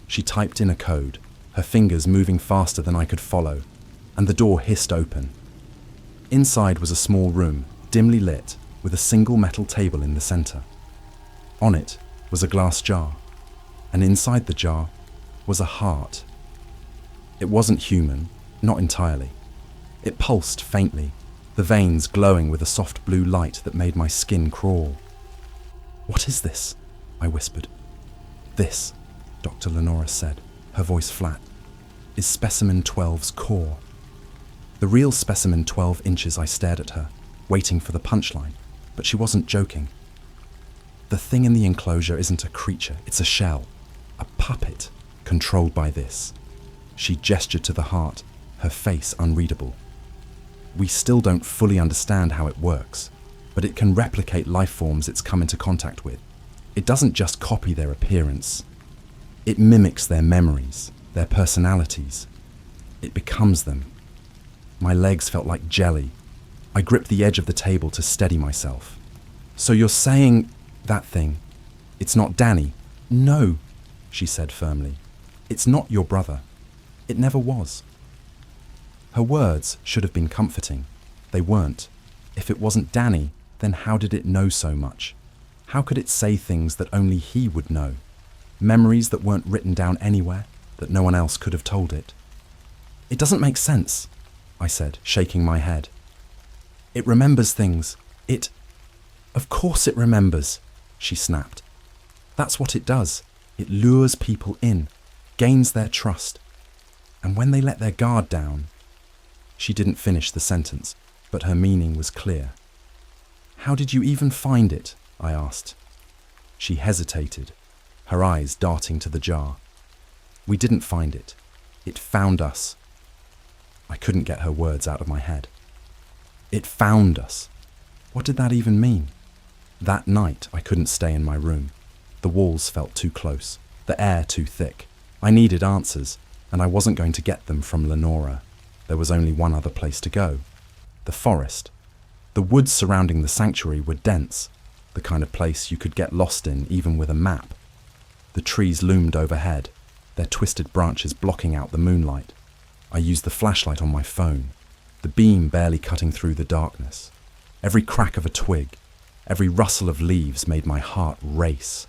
She typed in a code, her fingers moving faster than I could follow, and the door hissed open. Inside was a small room, dimly lit, with a single metal table in the center. On it was a glass jar, and inside the jar was a heart. It wasn't human, not entirely. It pulsed faintly, the veins glowing with a soft blue light that made my skin crawl. "What is this?" I whispered. "This," Dr. Lenora said, her voice flat, "is specimen 12's core." The real specimen 12 inches. I stared at her, waiting for the punchline, but she wasn't joking. "The thing in the enclosure isn't a creature, it's a shell, a puppet, controlled by this." She gestured to the heart, her face unreadable. "We still don't fully understand how it works, but it can replicate life forms it's come into contact with. It doesn't just copy their appearance. It mimics their memories, their personalities. It becomes them." My legs felt like jelly. I gripped the edge of the table to steady myself. "So you're saying that thing, it's not Danny?" "No," she said firmly. "It's not your brother. It never was." Her words should have been comforting. They weren't. If it wasn't Danny, then how did it know so much? How could it say things that only he would know? Memories that weren't written down anywhere, that no one else could have told it. "It doesn't make sense," I said, shaking my head. "It remembers things. Of course it remembers," she snapped. "That's what it does. It lures people in, gains their trust. And when they let their guard down..." She didn't finish the sentence, but her meaning was clear. "How did you even find it?" I asked. She hesitated, her eyes darting to the jar. "We didn't find it. It found us." I couldn't get her words out of my head. It found us. What did that even mean? That night, I couldn't stay in my room. The walls felt too close, the air too thick. I needed answers, and I wasn't going to get them from Lenora. There was only one other place to go. The forest. The woods surrounding the sanctuary were dense, the kind of place you could get lost in even with a map. The trees loomed overhead, their twisted branches blocking out the moonlight. I used the flashlight on my phone, the beam barely cutting through the darkness. Every crack of a twig, every rustle of leaves made my heart race.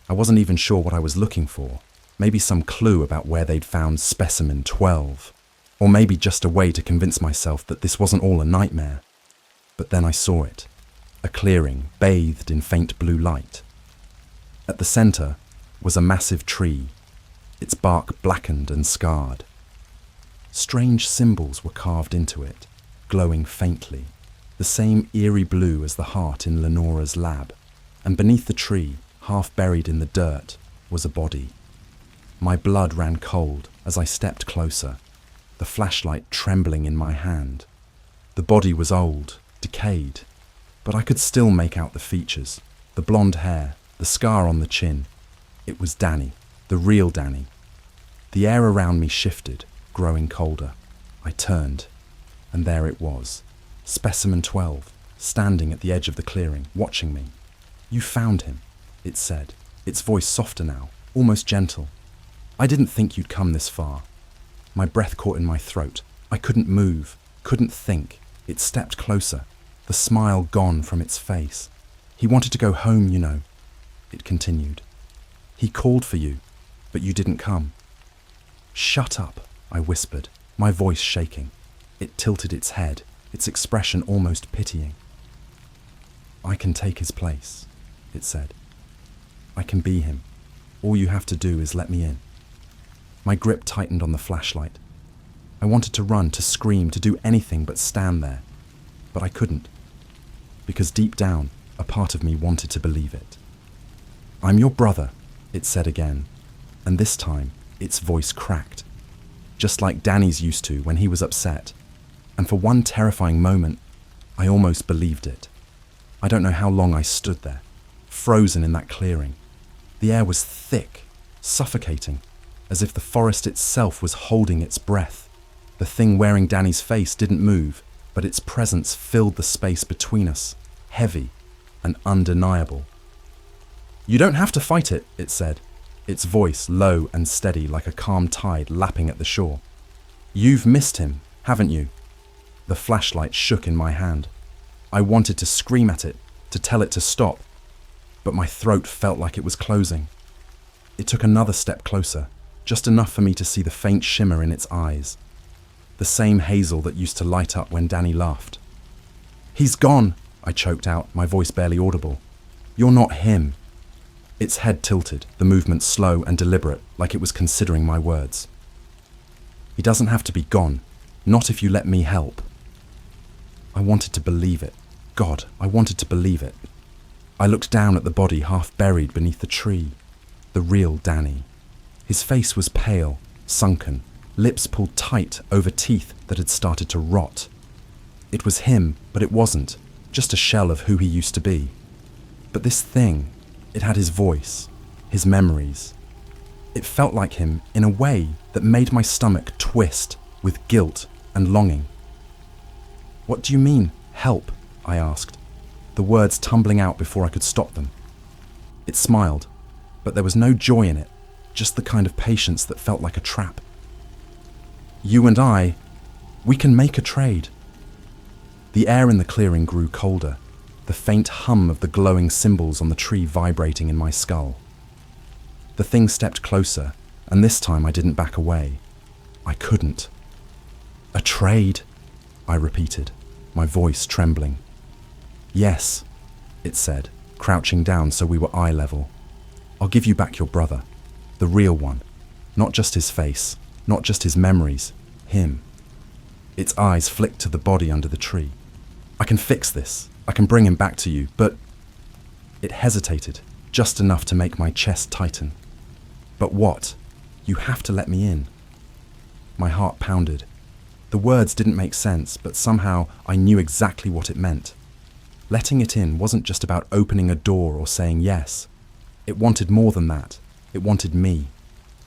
I wasn't even sure what I was looking for. Maybe some clue about where they'd found specimen 12. Or maybe just a way to convince myself that this wasn't all a nightmare. But then I saw it. A clearing bathed in faint blue light. At the center was a massive tree, its bark blackened and scarred. Strange symbols were carved into it, glowing faintly, the same eerie blue as the heart in Lenora's lab. And beneath the tree, half buried in the dirt, was a body. My blood ran cold as I stepped closer, the flashlight trembling in my hand. The body was old, decayed, but I could still make out the features, the blonde hair, the scar on the chin. It was Danny, the real Danny. The air around me shifted, growing colder. I turned, and there it was, specimen 12, standing at the edge of the clearing, watching me. "You found him," it said, its voice softer now, almost gentle. "I didn't think you'd come this far." My breath caught in my throat. I couldn't move, couldn't think. It stepped closer, the smile gone from its face. "He wanted to go home, you know," it continued. "He called for you, but you didn't come." "Shut up," I whispered, my voice shaking. It tilted its head, its expression almost pitying. "I can take his place," it said. "I can be him. All you have to do is let me in." My grip tightened on the flashlight. I wanted to run, to scream, to do anything but stand there. But I couldn't. Because deep down, a part of me wanted to believe it. "I'm your brother," it said again. And this time, its voice cracked. Just like Danny's used to when he was upset. And for one terrifying moment, I almost believed it. I don't know how long I stood there, frozen in that clearing. The air was thick, suffocating, as if the forest itself was holding its breath. The thing wearing Danny's face didn't move, but its presence filled the space between us, heavy and undeniable. "You don't have to fight it," it said, its voice low and steady like a calm tide lapping at the shore. "You've missed him, haven't you?" The flashlight shook in my hand. I wanted to scream at it, to tell it to stop, but my throat felt like it was closing. It took another step closer, just enough for me to see the faint shimmer in its eyes. The same hazel that used to light up when Danny laughed. "He's gone," I choked out, my voice barely audible. You're not him." Its head tilted, the movement slow and deliberate, like it was considering my words. "He doesn't have to be gone. Not if you let me help." I wanted to believe it. God, I wanted to believe it. I looked down at the body half buried beneath the tree. The real Danny. His face was pale, sunken, lips pulled tight over teeth that had started to rot. It was him, but it wasn't, just a shell of who he used to be. But this thing, it had his voice, his memories. It felt like him in a way that made my stomach twist with guilt and longing. "What do you mean, help?" I asked, the words tumbling out before I could stop them. It smiled, but there was no joy in it, just the kind of patience that felt like a trap. "You and I, we can make a trade." The air in the clearing grew colder, the faint hum of the glowing symbols on the tree vibrating in my skull. The thing stepped closer, and this time I didn't back away. I couldn't. "A trade," I repeated, my voice trembling. "Yes," it said, crouching down so we were eye level. "I'll give you back your brother, the real one, not just his face, not just his memories, him." Its eyes flicked to the body under the tree. "I can fix this. I can bring him back to you, but..." It hesitated, just enough to make my chest tighten. "But what? You have to let me in." My heart pounded. The words didn't make sense, but somehow I knew exactly what it meant. Letting it in wasn't just about opening a door or saying yes. It wanted more than that. It wanted me,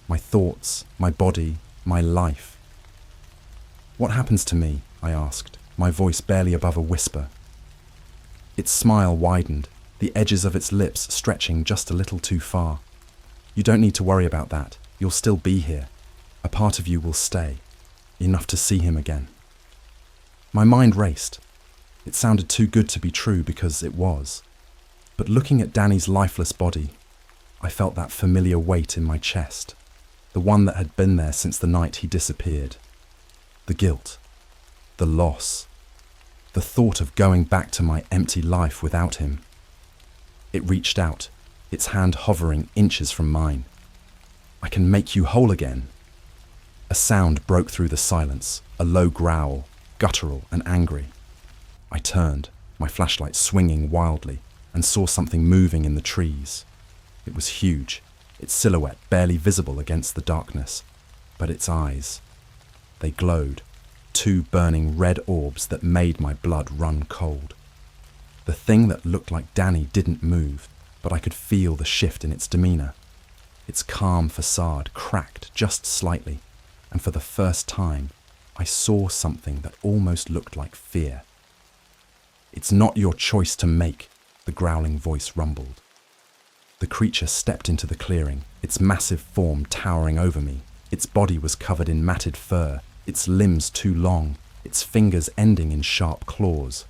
my thoughts, my body, my life. "What happens to me?" I asked, my voice barely above a whisper. Its smile widened, the edges of its lips stretching just a little too far. "You don't need to worry about that. You'll still be here. A part of you will stay. Enough to see him again." My mind raced. It sounded too good to be true because it was. But looking at Danny's lifeless body, I felt that familiar weight in my chest, the one that had been there since the night he disappeared. The guilt, the loss, the thought of going back to my empty life without him. It reached out, its hand hovering inches from mine. "I can make you whole again." A sound broke through the silence, a low growl, guttural and angry. I turned, my flashlight swinging wildly, and saw something moving in the trees. It was huge, its silhouette barely visible against the darkness, but its eyes, they glowed, two burning red orbs that made my blood run cold. The thing that looked like Danny didn't move, but I could feel the shift in its demeanor. Its calm facade cracked just slightly, and for the first time, I saw something that almost looked like fear. "It's not your choice to make," the growling voice rumbled. The creature stepped into the clearing, its massive form towering over me. Its body was covered in matted fur, its limbs too long, its fingers ending in sharp claws.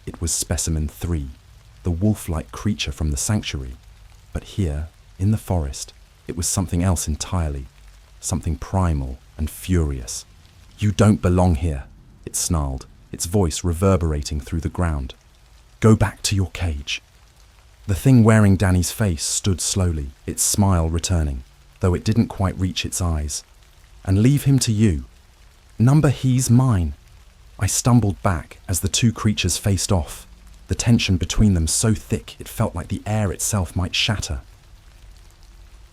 It was Specimen 3, the wolf-like creature from the sanctuary. But here, in the forest, it was something else entirely, something primal and furious. "You don't belong here," it snarled, its voice reverberating through the ground. "Go back to your cage." The thing wearing Danny's face stood slowly, its smile returning, though it didn't quite reach its eyes. "And leave him to you. Number, he's mine." I stumbled back as the two creatures faced off, the tension between them so thick it felt like the air itself might shatter.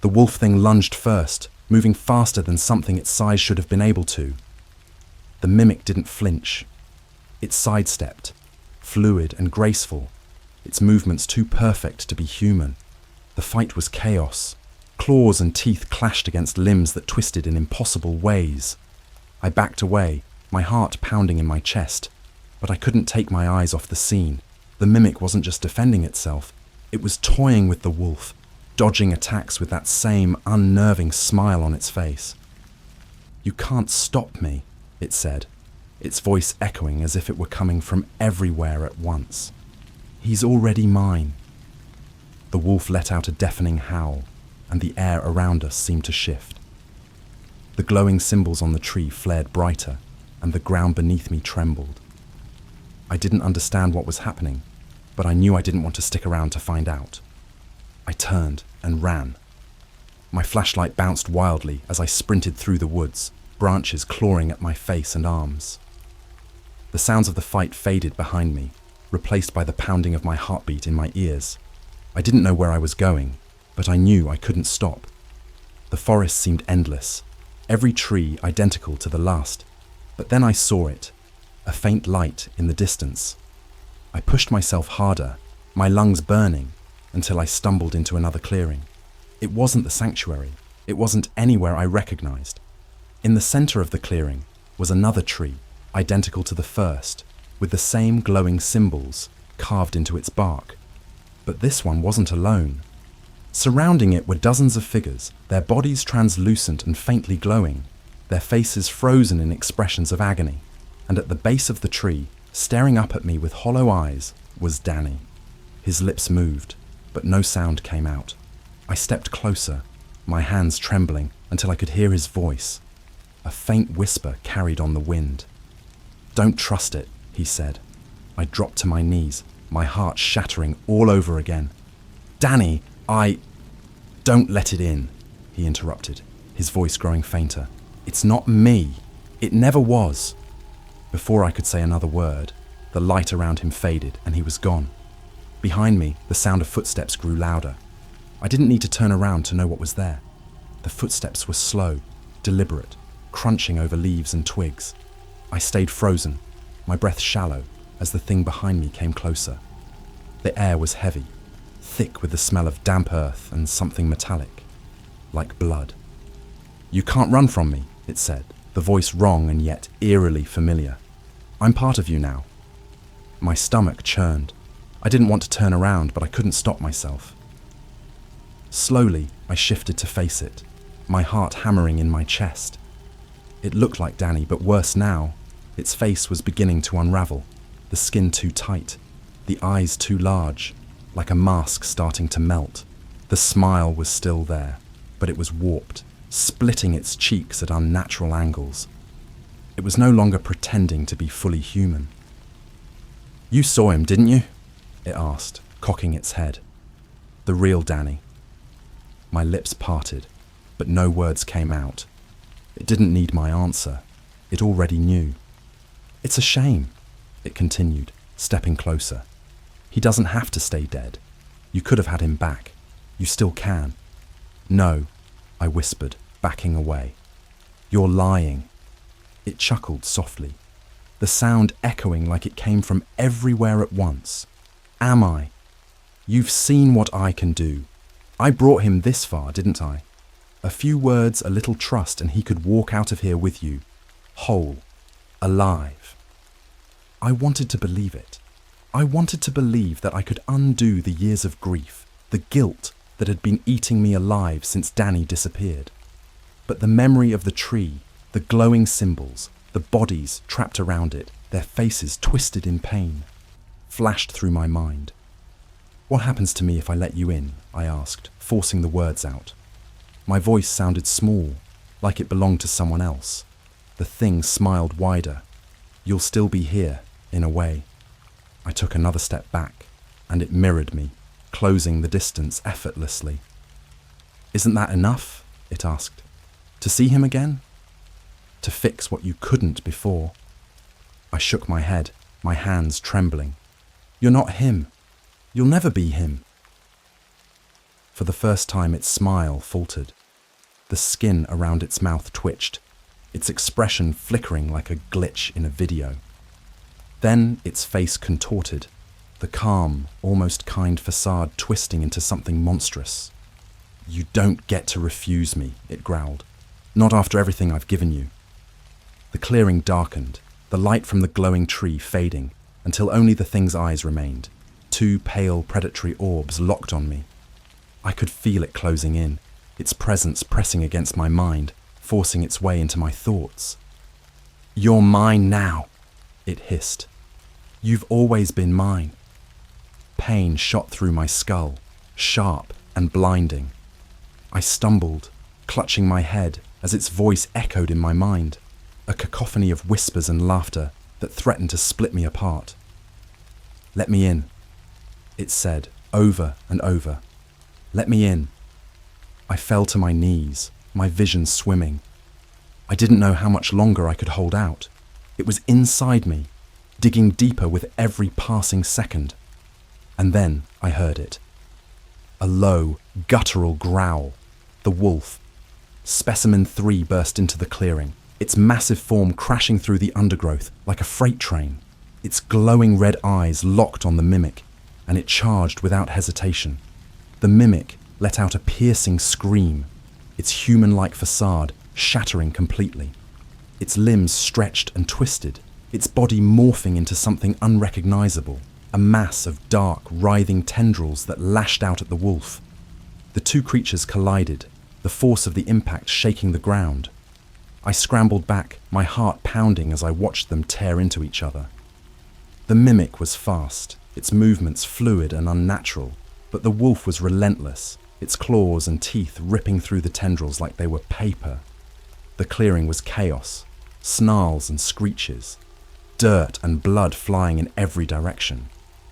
The wolf thing lunged first, moving faster than something its size should have been able to. The mimic didn't flinch. It sidestepped, fluid and graceful, its movements too perfect to be human. The fight was chaos. Claws and teeth clashed against limbs that twisted in impossible ways. I backed away, my heart pounding in my chest, but I couldn't take my eyes off the scene. The mimic wasn't just defending itself, it was toying with the wolf, dodging attacks with that same unnerving smile on its face. "You can't stop me," it said, its voice echoing as if it were coming from everywhere at once. "He's already mine." The wolf let out a deafening howl, and the air around us seemed to shift. The glowing symbols on the tree flared brighter, and the ground beneath me trembled. I didn't understand what was happening, but I knew I didn't want to stick around to find out. I turned and ran. My flashlight bounced wildly as I sprinted through the woods, branches clawing at my face and arms. The sounds of the fight faded behind me, replaced by the pounding of my heartbeat in my ears. I didn't know where I was going, but I knew I couldn't stop. The forest seemed endless, every tree identical to the last, but then I saw it, a faint light in the distance. I pushed myself harder, my lungs burning, until I stumbled into another clearing. It wasn't the sanctuary. It wasn't anywhere I recognized. In the center of the clearing was another tree, identical to the first, with the same glowing symbols carved into its bark. But this one wasn't alone. Surrounding it were dozens of figures, their bodies translucent and faintly glowing, their faces frozen in expressions of agony. And at the base of the tree, staring up at me with hollow eyes, was Danny. His lips moved, but no sound came out. I stepped closer, my hands trembling until I could hear his voice. A faint whisper carried on the wind. "Don't trust it," he said. I dropped to my knees, my heart shattering all over again. "Danny, Don't let it in," he interrupted, his voice growing fainter. "It's not me. It never was." Before I could say another word, the light around him faded and he was gone. Behind me, the sound of footsteps grew louder. I didn't need to turn around to know what was there. The footsteps were slow, deliberate, crunching over leaves and twigs. I stayed frozen, my breath shallow, as the thing behind me came closer. The air was heavy, thick with the smell of damp earth and something metallic, like blood. "You can't run from me," it said, the voice wrong and yet eerily familiar. "I'm part of you now." My stomach churned. I didn't want to turn around, but I couldn't stop myself. Slowly, I shifted to face it, my heart hammering in my chest. It looked like Danny, but worse now. Its face was beginning to unravel, the skin too tight, the eyes too large, like a mask starting to melt. The smile was still there, but it was warped, splitting its cheeks at unnatural angles. It was no longer pretending to be fully human. "You saw him, didn't you?" it asked, cocking its head. The real Danny. My lips parted, but no words came out. It didn't need my answer. It already knew. "It's a shame," it continued, stepping closer. "He doesn't have to stay dead. You could have had him back. You still can." "No," I whispered, backing away. "You're lying." It chuckled softly, the sound echoing like it came from everywhere at once. "Am I? You've seen what I can do. I brought him this far, didn't I? A few words, a little trust, and he could walk out of here with you, whole, alive." I wanted to believe it. I wanted to believe that I could undo the years of grief, the guilt that had been eating me alive since Danny disappeared. But the memory of the tree, the glowing symbols, the bodies trapped around it, their faces twisted in pain, flashed through my mind. "What happens to me if I let you in?" I asked, forcing the words out. My voice sounded small, like it belonged to someone else. The thing smiled wider. "You'll still be here, in a way." I took another step back, and it mirrored me, closing the distance effortlessly. "Isn't that enough?" it asked. "To see him again? To fix what you couldn't before?" I shook my head, my hands trembling. "You're not him. You'll never be him." For the first time, its smile faltered. The skin around its mouth twitched, its expression flickering like a glitch in a video. Then its face contorted, the calm, almost kind facade twisting into something monstrous. "You don't get to refuse me," it growled. "Not after everything I've given you." The clearing darkened, the light from the glowing tree fading, until only the thing's eyes remained, two pale predatory orbs locked on me. I could feel it closing in, its presence pressing against my mind, forcing its way into my thoughts. "You're mine now," it hissed. "You've always been mine." Pain shot through my skull, sharp and blinding. I stumbled, clutching my head as its voice echoed in my mind, a cacophony of whispers and laughter that threatened to split me apart. "Let me in." it said, over and over. Let me in. I fell to my knees, my vision swimming. I didn't know how much longer I could hold out. It was inside me, digging deeper with every passing second. And then I heard it. A low, guttural growl. The wolf. Specimen 3 burst into the clearing, its massive form crashing through the undergrowth like a freight train. Its glowing red eyes locked on the mimic, and it charged without hesitation. The mimic let out a piercing scream, its human-like facade shattering completely. Its limbs stretched and twisted, its body morphing into something unrecognizable, a mass of dark, writhing tendrils that lashed out at the wolf. The two creatures collided, the force of the impact shaking the ground. I scrambled back, my heart pounding as I watched them tear into each other. The mimic was fast, its movements fluid and unnatural, but the wolf was relentless, its claws and teeth ripping through the tendrils like they were paper. The clearing was chaos, snarls and screeches, dirt and blood flying in every direction.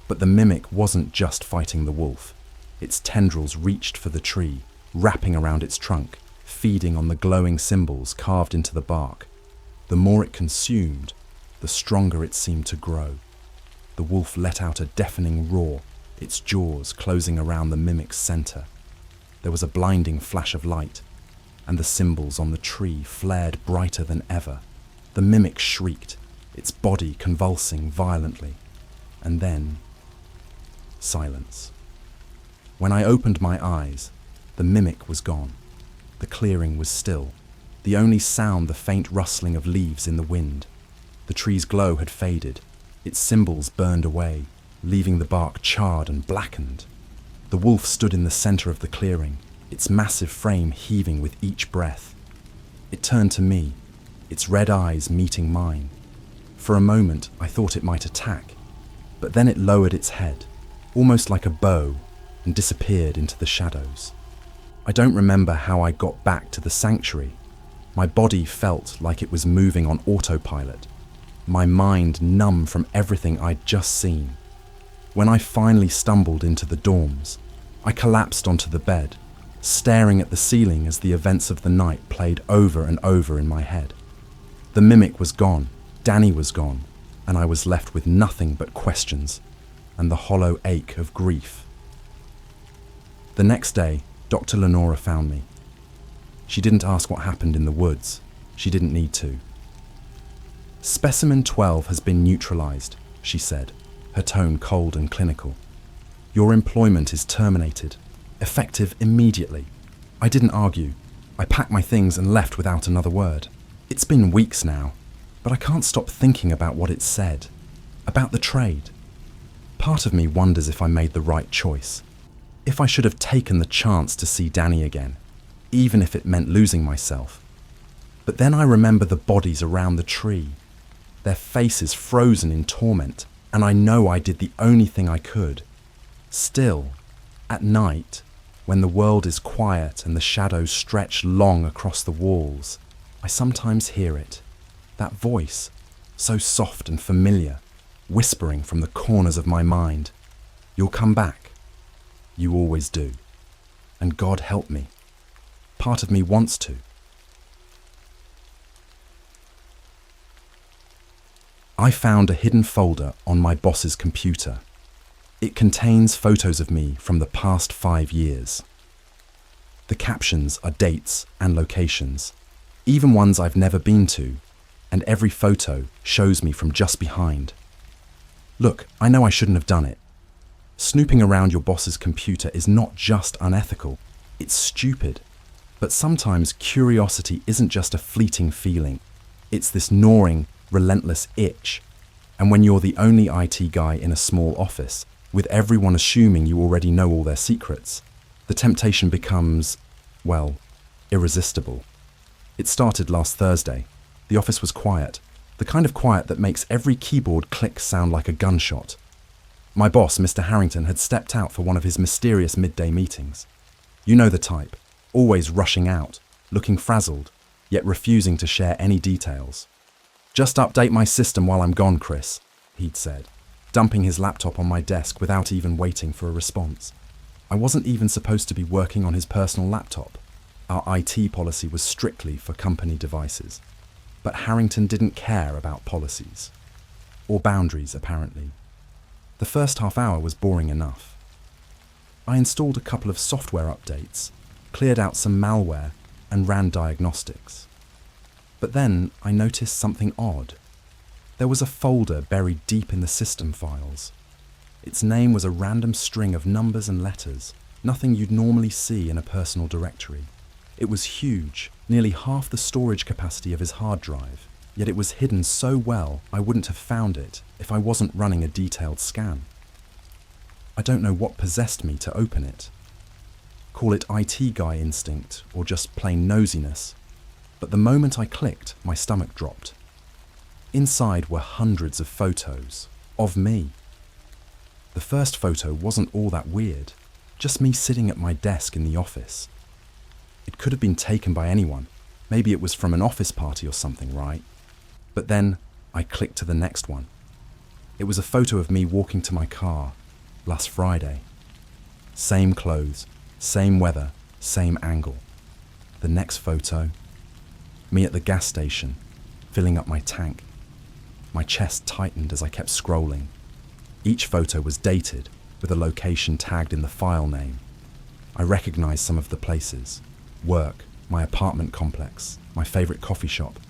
But the mimic wasn't just fighting the wolf. Its tendrils reached for the tree, wrapping around its trunk, feeding on the glowing symbols carved into the bark. The more it consumed, the stronger it seemed to grow. The wolf let out a deafening roar, its jaws closing around the mimic's center. There was a blinding flash of light, and the symbols on the tree flared brighter than ever. The mimic shrieked, its body convulsing violently. And then, silence. When I opened my eyes, the mimic was gone. The clearing was still, the only sound the faint rustling of leaves in the wind. The tree's glow had faded, its symbols burned away, leaving the bark charred and blackened. The wolf stood in the center of the clearing, its massive frame heaving with each breath. It turned to me, its red eyes meeting mine. For a moment, I thought it might attack, but then it lowered its head, almost like a bow, and disappeared into the shadows. I don't remember how I got back to the sanctuary. My body felt like it was moving on autopilot, my mind numb from everything I'd just seen. When I finally stumbled into the dorms, I collapsed onto the bed, staring at the ceiling as the events of the night played over and over in my head. The mimic was gone, Danny was gone, and I was left with nothing but questions and the hollow ache of grief. The next day, Dr. Lenora found me. She didn't ask what happened in the woods. She didn't need to. Specimen 12 has been neutralized, she said, her tone cold and clinical. Your employment is terminated, effective immediately. I didn't argue. I packed my things and left without another word. It's been weeks now, but I can't stop thinking about what it said, about the trade. Part of me wonders if I made the right choice, if I should have taken the chance to see Danny again, even if it meant losing myself. But then I remember the bodies around the tree, their faces frozen in torment, and I know I did the only thing I could. Still, at night, when the world is quiet and the shadows stretch long across the walls, I sometimes hear it, that voice, so soft and familiar, whispering from the corners of my mind, "You'll come back. You always do. And God help me. Part of me wants to." I found a hidden folder on my boss's computer. It contains photos of me from the past 5 years. The captions are dates and locations, even ones I've never been to, and every photo shows me from just behind. Look, I know I shouldn't have done it. Snooping around your boss's computer is not just unethical, it's stupid. But sometimes curiosity isn't just a fleeting feeling. It's this gnawing, relentless itch. And when you're the only IT guy in a small office, with everyone assuming you already know all their secrets, the temptation becomes, well, irresistible. It started last Thursday. The office was quiet, the kind of quiet that makes every keyboard click sound like a gunshot. My boss, Mr. Harrington, had stepped out for one of his mysterious midday meetings. You know the type, always rushing out, looking frazzled, yet refusing to share any details. "Just update my system while I'm gone, Chris," he'd said. dumping his laptop on my desk without even waiting for a response. I wasn't even supposed to be working on his personal laptop. Our IT policy was strictly for company devices. But Harrington didn't care about policies. Or boundaries, apparently. The first half hour was boring enough. I installed a couple of software updates, cleared out some malware, and ran diagnostics. But then I noticed something odd. There was a folder buried deep in the system files. Its name was a random string of numbers and letters, nothing you'd normally see in a personal directory. It was huge, nearly half the storage capacity of his hard drive, yet it was hidden so well I wouldn't have found it if I wasn't running a detailed scan. I don't know what possessed me to open it. Call it IT guy instinct or just plain nosiness, but the moment I clicked, my stomach dropped. Inside were hundreds of photos, of me. The first photo wasn't all that weird, just me sitting at my desk in the office. It could have been taken by anyone. Maybe it was from an office party or something, right? But then I clicked to the next one. It was a photo of me walking to my car last Friday. Same clothes, same weather, same angle. The next photo, me at the gas station, filling up my tank. My chest tightened as I kept scrolling. Each photo was dated with a location tagged in the file name. I recognized some of the places. Work, my apartment complex, my favorite coffee shop.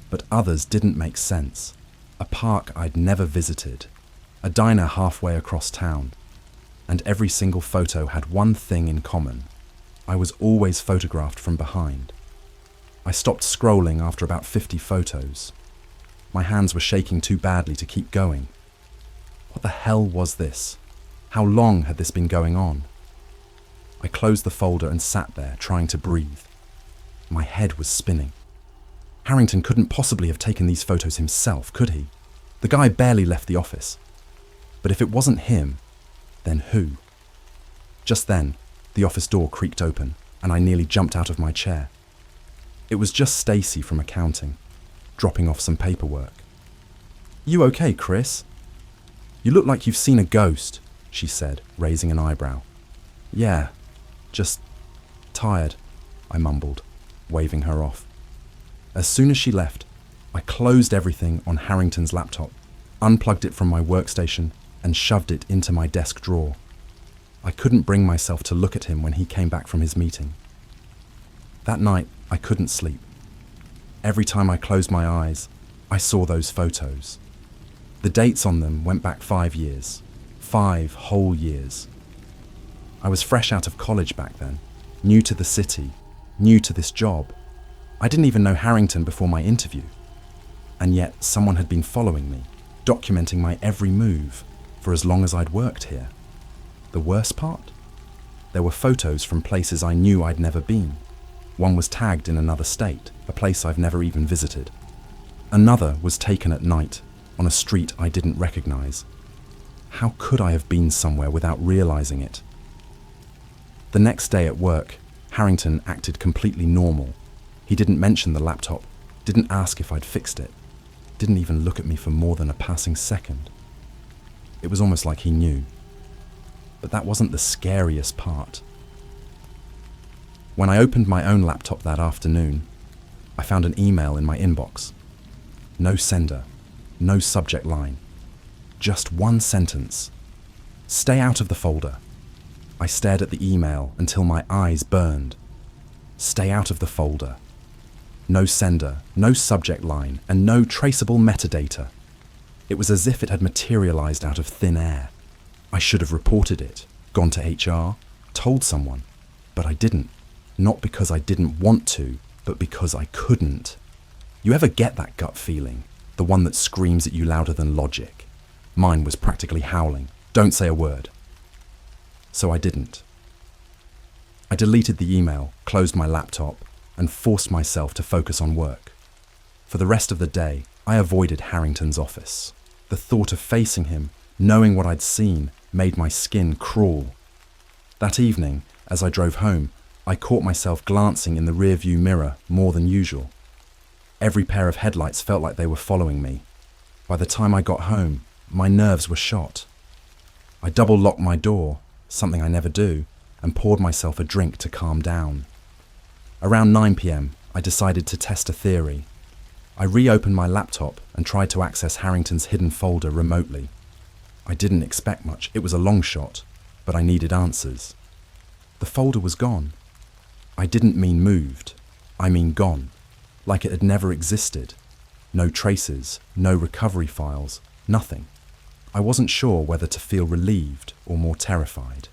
But others didn't make sense. A park I'd never visited, a diner halfway across town. And every single photo had one thing in common. I was always photographed from behind. I stopped scrolling after about 50 photos. My hands were shaking too badly to keep going. What the hell was this? How long had this been going on? I closed the folder and sat there, trying to breathe. My head was spinning. Harrington couldn't possibly have taken these photos himself, could he? The guy barely left the office. But if it wasn't him, then who? Just then, the office door creaked open, and I nearly jumped out of my chair. It was just Stacy from accounting, dropping off some paperwork. "You okay, Chris? You look like you've seen a ghost," she said, raising an eyebrow. "Yeah, just tired," I mumbled, waving her off. As soon as she left, I closed everything on Harrington's laptop, unplugged it from my workstation, and shoved it into my desk drawer. I couldn't bring myself to look at him when he came back from his meeting. That night, I couldn't sleep. Every time I closed my eyes, I saw those photos. The dates on them went back 5 years. 5 whole years. I was fresh out of college back then, new to the city, new to this job. I didn't even know Harrington before my interview. And yet someone had been following me, documenting my every move for as long as I'd worked here. The worst part? There were photos from places I knew I'd never been. One was tagged in another state, a place I've never even visited. Another was taken at night, on a street I didn't recognize. How could I have been somewhere without realizing it? The next day at work, Harrington acted completely normal. He didn't mention the laptop, didn't ask if I'd fixed it, didn't even look at me for more than a passing second. It was almost like he knew. But that wasn't the scariest part. When I opened my own laptop that afternoon, I found an email in my inbox. No sender, no subject line. Just one sentence. "Stay out of the folder." I stared at the email until my eyes burned. Stay out of the folder. No sender, no subject line, and no traceable metadata. It was as if it had materialized out of thin air. I should have reported it, gone to HR, told someone, but I didn't. Not because I didn't want to, but because I couldn't. You ever get that gut feeling? The one that screams at you louder than logic? Mine was practically howling. Don't say a word. So I didn't. I deleted the email, closed my laptop, and forced myself to focus on work. For the rest of the day, I avoided Harrington's office. The thought of facing him, knowing what I'd seen, made my skin crawl. That evening, as I drove home, I caught myself glancing in the rearview mirror more than usual. Every pair of headlights felt like they were following me. By the time I got home, my nerves were shot. I double-locked my door, something I never do, and poured myself a drink to calm down. Around 9 p.m, I decided to test a theory. I reopened my laptop and tried to access Harrington's hidden folder remotely. I didn't expect much, it was a long shot, but I needed answers. The folder was gone. I didn't mean moved, I mean gone, like it had never existed. No traces, no recovery files, nothing. I wasn't sure whether to feel relieved or more terrified.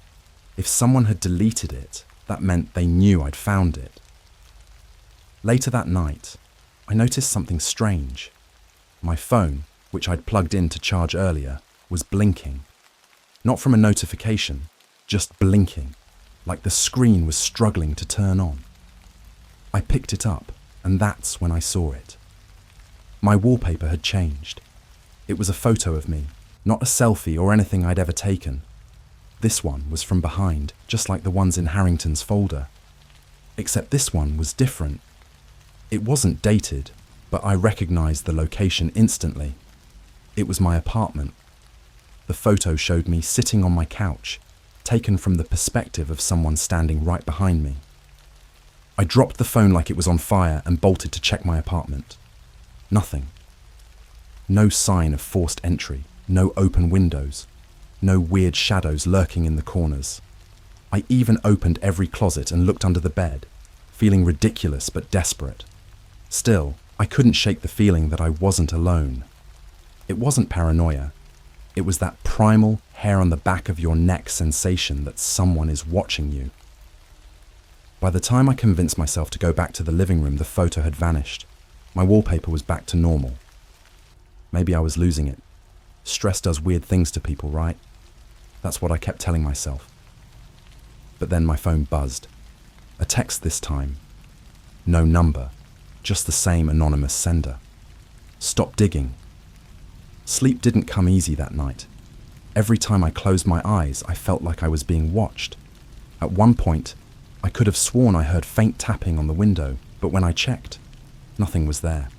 If someone had deleted it, that meant they knew I'd found it. Later that night, I noticed something strange. My phone, which I'd plugged in to charge earlier, was blinking. Not from a notification, just blinking, like the screen was struggling to turn on. I picked it up, and that's when I saw it. My wallpaper had changed. It was a photo of me, not a selfie or anything I'd ever taken. This one was from behind, just like the ones in Harrington's folder. Except this one was different. It wasn't dated, but I recognized the location instantly. It was my apartment. The photo showed me sitting on my couch, taken from the perspective of someone standing right behind me. I dropped the phone like it was on fire and bolted to check my apartment. Nothing. No sign of forced entry, no open windows, no weird shadows lurking in the corners. I even opened every closet and looked under the bed, feeling ridiculous but desperate. Still, I couldn't shake the feeling that I wasn't alone. It wasn't paranoia. It was that primal, hair on the back of your neck sensation that someone is watching you. By the time I convinced myself to go back to the living room, the photo had vanished. My wallpaper was back to normal. Maybe I was losing it. Stress does weird things to people, right? That's what I kept telling myself. But then my phone buzzed. A text this time. No number, just the same anonymous sender. Stop digging. Sleep didn't come easy that night. Every time I closed my eyes, I felt like I was being watched. At one point, I could have sworn I heard faint tapping on the window, but when I checked, nothing was there.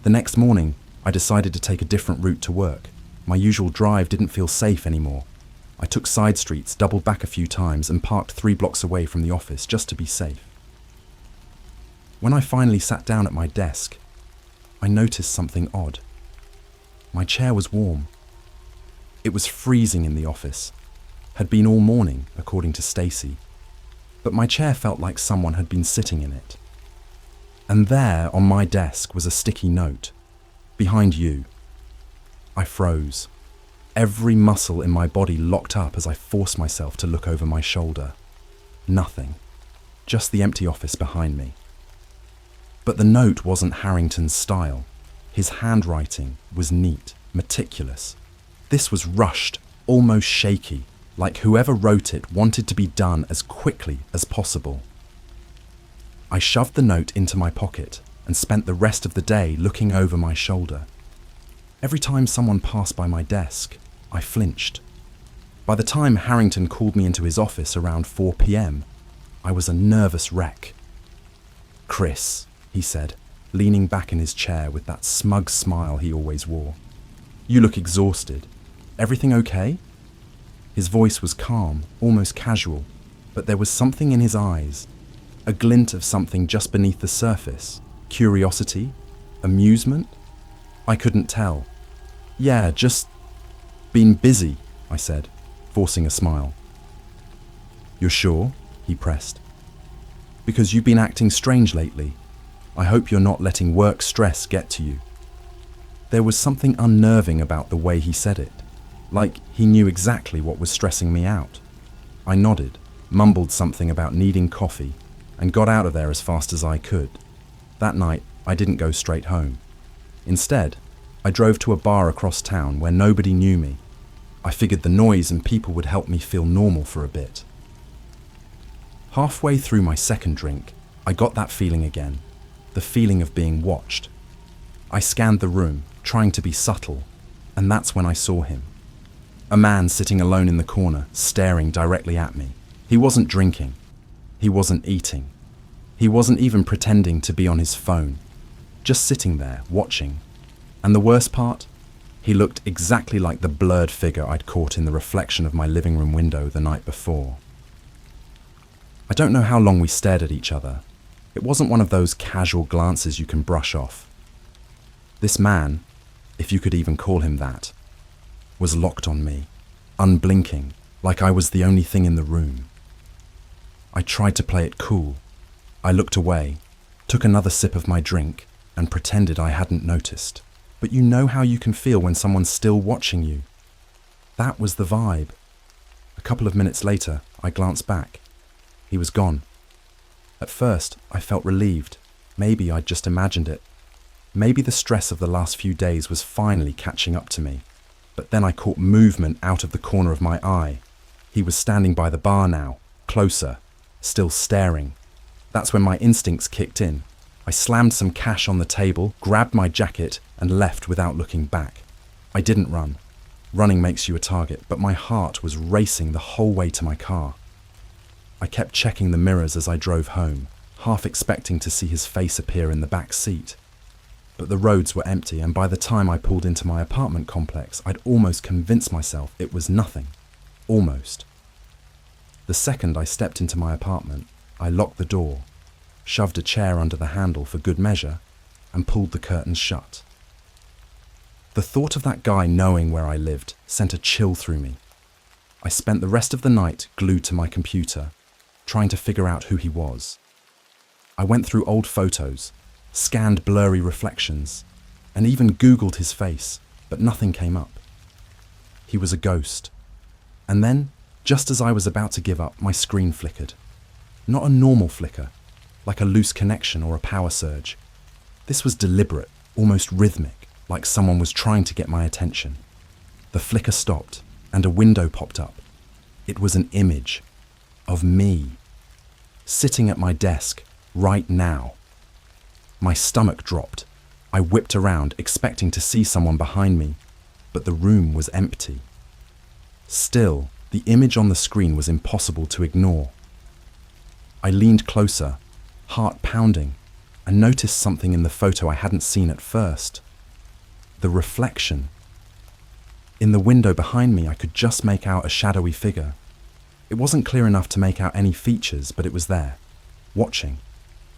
The next morning, I decided to take a different route to work. My usual drive didn't feel safe anymore. I took side streets, doubled back a few times, and parked 3 blocks away from the office just to be safe. When I finally sat down at my desk, I noticed something odd. My chair was warm. It was freezing in the office. Had been all morning, according to Stacy. But my chair felt like someone had been sitting in it. And there, on my desk, was a sticky note. Behind you. I froze. Every muscle in my body locked up as I forced myself to look over my shoulder. Nothing. Just the empty office behind me. But the note wasn't Harrington's style. His handwriting was neat, meticulous. This was rushed, almost shaky, like whoever wrote it wanted to be done as quickly as possible. I shoved the note into my pocket and spent the rest of the day looking over my shoulder. Every time someone passed by my desk, I flinched. By the time Harrington called me into his office around 4 p.m, I was a nervous wreck. "Chris," he said, leaning back in his chair with that smug smile he always wore. "You look exhausted. Everything okay?" His voice was calm, almost casual, but there was something in his eyes, a glint of something just beneath the surface. Curiosity? Amusement? I couldn't tell. "Yeah, just been busy," I said, forcing a smile. "You're sure?" he pressed. "Because you've been acting strange lately. I hope you're not letting work stress get to you." There was something unnerving about the way he said it, like he knew exactly what was stressing me out. I nodded, mumbled something about needing coffee, and got out of there as fast as I could. That night, I didn't go straight home. Instead, I drove to a bar across town where nobody knew me. I figured the noise and people would help me feel normal for a bit. Halfway through my second drink, I got that feeling again, the feeling of being watched. I scanned the room, trying to be subtle, and that's when I saw him. A man sitting alone in the corner, staring directly at me. He wasn't drinking. He wasn't eating. He wasn't even pretending to be on his phone. Just sitting there, watching. And the worst part? He looked exactly like the blurred figure I'd caught in the reflection of my living room window the night before. I don't know how long we stared at each other. It wasn't one of those casual glances you can brush off. This man, if you could even call him that, was locked on me, unblinking, like I was the only thing in the room. I tried to play it cool. I looked away, took another sip of my drink, and pretended I hadn't noticed. But you know how you can feel when someone's still watching you. That was the vibe. A couple of minutes later, I glanced back. He was gone. At first, I felt relieved. Maybe I'd just imagined it. Maybe the stress of the last few days was finally catching up to me. But then I caught movement out of the corner of my eye. He was standing by the bar now, closer, still staring. That's when my instincts kicked in. I slammed some cash on the table, grabbed my jacket, and left without looking back. I didn't run. Running makes you a target, but my heart was racing the whole way to my car. I kept checking the mirrors as I drove home, half expecting to see his face appear in the back seat. But the roads were empty, and by the time I pulled into my apartment complex, I'd almost convinced myself it was nothing. Almost. The second I stepped into my apartment, I locked the door, shoved a chair under the handle for good measure, and pulled the curtains shut. The thought of that guy knowing where I lived sent a chill through me. I spent the rest of the night glued to my computer, trying to figure out who he was. I went through old photos, scanned blurry reflections, and even Googled his face, but nothing came up. He was a ghost. And then, just as I was about to give up, my screen flickered. Not a normal flicker, like a loose connection or a power surge. This was deliberate, almost rhythmic, like someone was trying to get my attention. The flicker stopped, and a window popped up. It was an image of me, sitting at my desk, right now. My stomach dropped. I whipped around, expecting to see someone behind me, but the room was empty. Still, the image on the screen was impossible to ignore. I leaned closer, heart pounding, and noticed something in the photo I hadn't seen at first. The reflection. In the window behind me, I could just make out a shadowy figure. It wasn't clear enough to make out any features, but it was there, watching,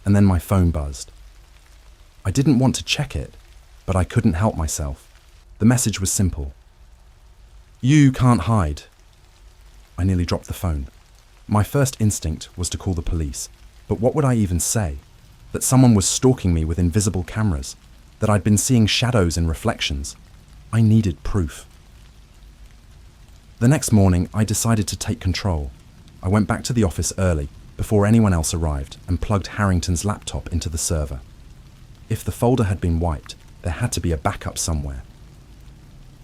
and then my phone buzzed. I didn't want to check it, but I couldn't help myself. The message was simple. "You can't hide." I nearly dropped the phone. My first instinct was to call the police, but what would I even say? That someone was stalking me with invisible cameras, that I'd been seeing shadows and reflections. I needed proof. The next morning, I decided to take control. I went back to the office early, before anyone else arrived, and plugged Harrington's laptop into the server. If the folder had been wiped, there had to be a backup somewhere.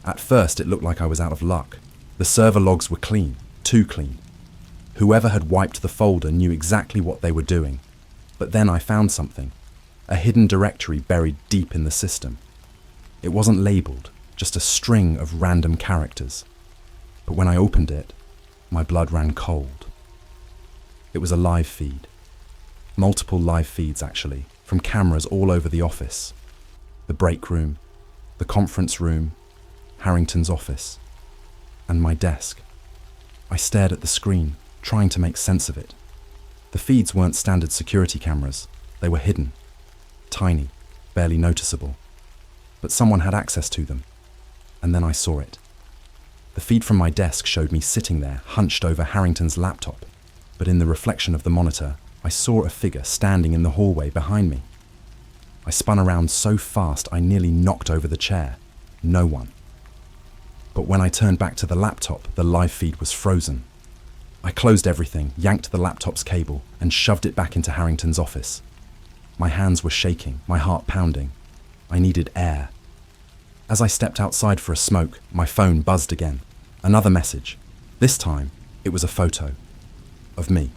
At first, it looked like I was out of luck. The server logs were clean, too clean. Whoever had wiped the folder knew exactly what they were doing. But then I found something, a hidden directory buried deep in the system. It wasn't labeled, just a string of random characters. But when I opened it, my blood ran cold. It was a live feed. Multiple live feeds, actually, from cameras all over the office. The break room, the conference room, Harrington's office, and my desk. I stared at the screen, trying to make sense of it. The feeds weren't standard security cameras. They were hidden, tiny, barely noticeable. But someone had access to them, and then I saw it. The feed from my desk showed me sitting there, hunched over Harrington's laptop, but in the reflection of the monitor, I saw a figure standing in the hallway behind me. I spun around so fast I nearly knocked over the chair. No one. But when I turned back to the laptop, the live feed was frozen. I closed everything, yanked the laptop's cable, and shoved it back into Harrington's office. My hands were shaking, my heart pounding. I needed air. As I stepped outside for a smoke, my phone buzzed again. Another message. This time, it was a photo of me,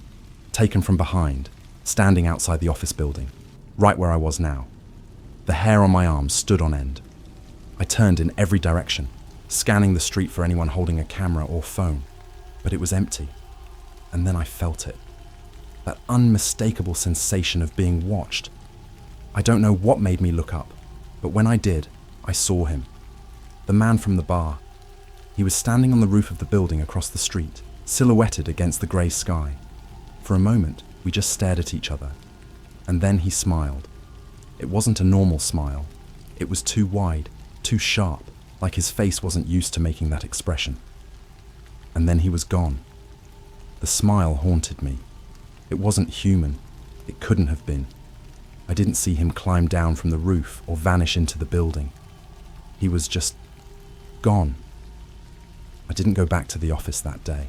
taken from behind, standing outside the office building, right where I was now. The hair on my arms stood on end. I turned in every direction, scanning the street for anyone holding a camera or phone, but it was empty. And then I felt it. That unmistakable sensation of being watched. I don't know what made me look up, but when I did, I saw him. The man from the bar. He was standing on the roof of the building across the street, silhouetted against the grey sky. For a moment, we just stared at each other. And then he smiled. It wasn't a normal smile. It was too wide, too sharp, like his face wasn't used to making that expression. And then he was gone. The smile haunted me. It wasn't human. It couldn't have been. I didn't see him climb down from the roof or vanish into the building. He was just gone. I didn't go back to the office that day.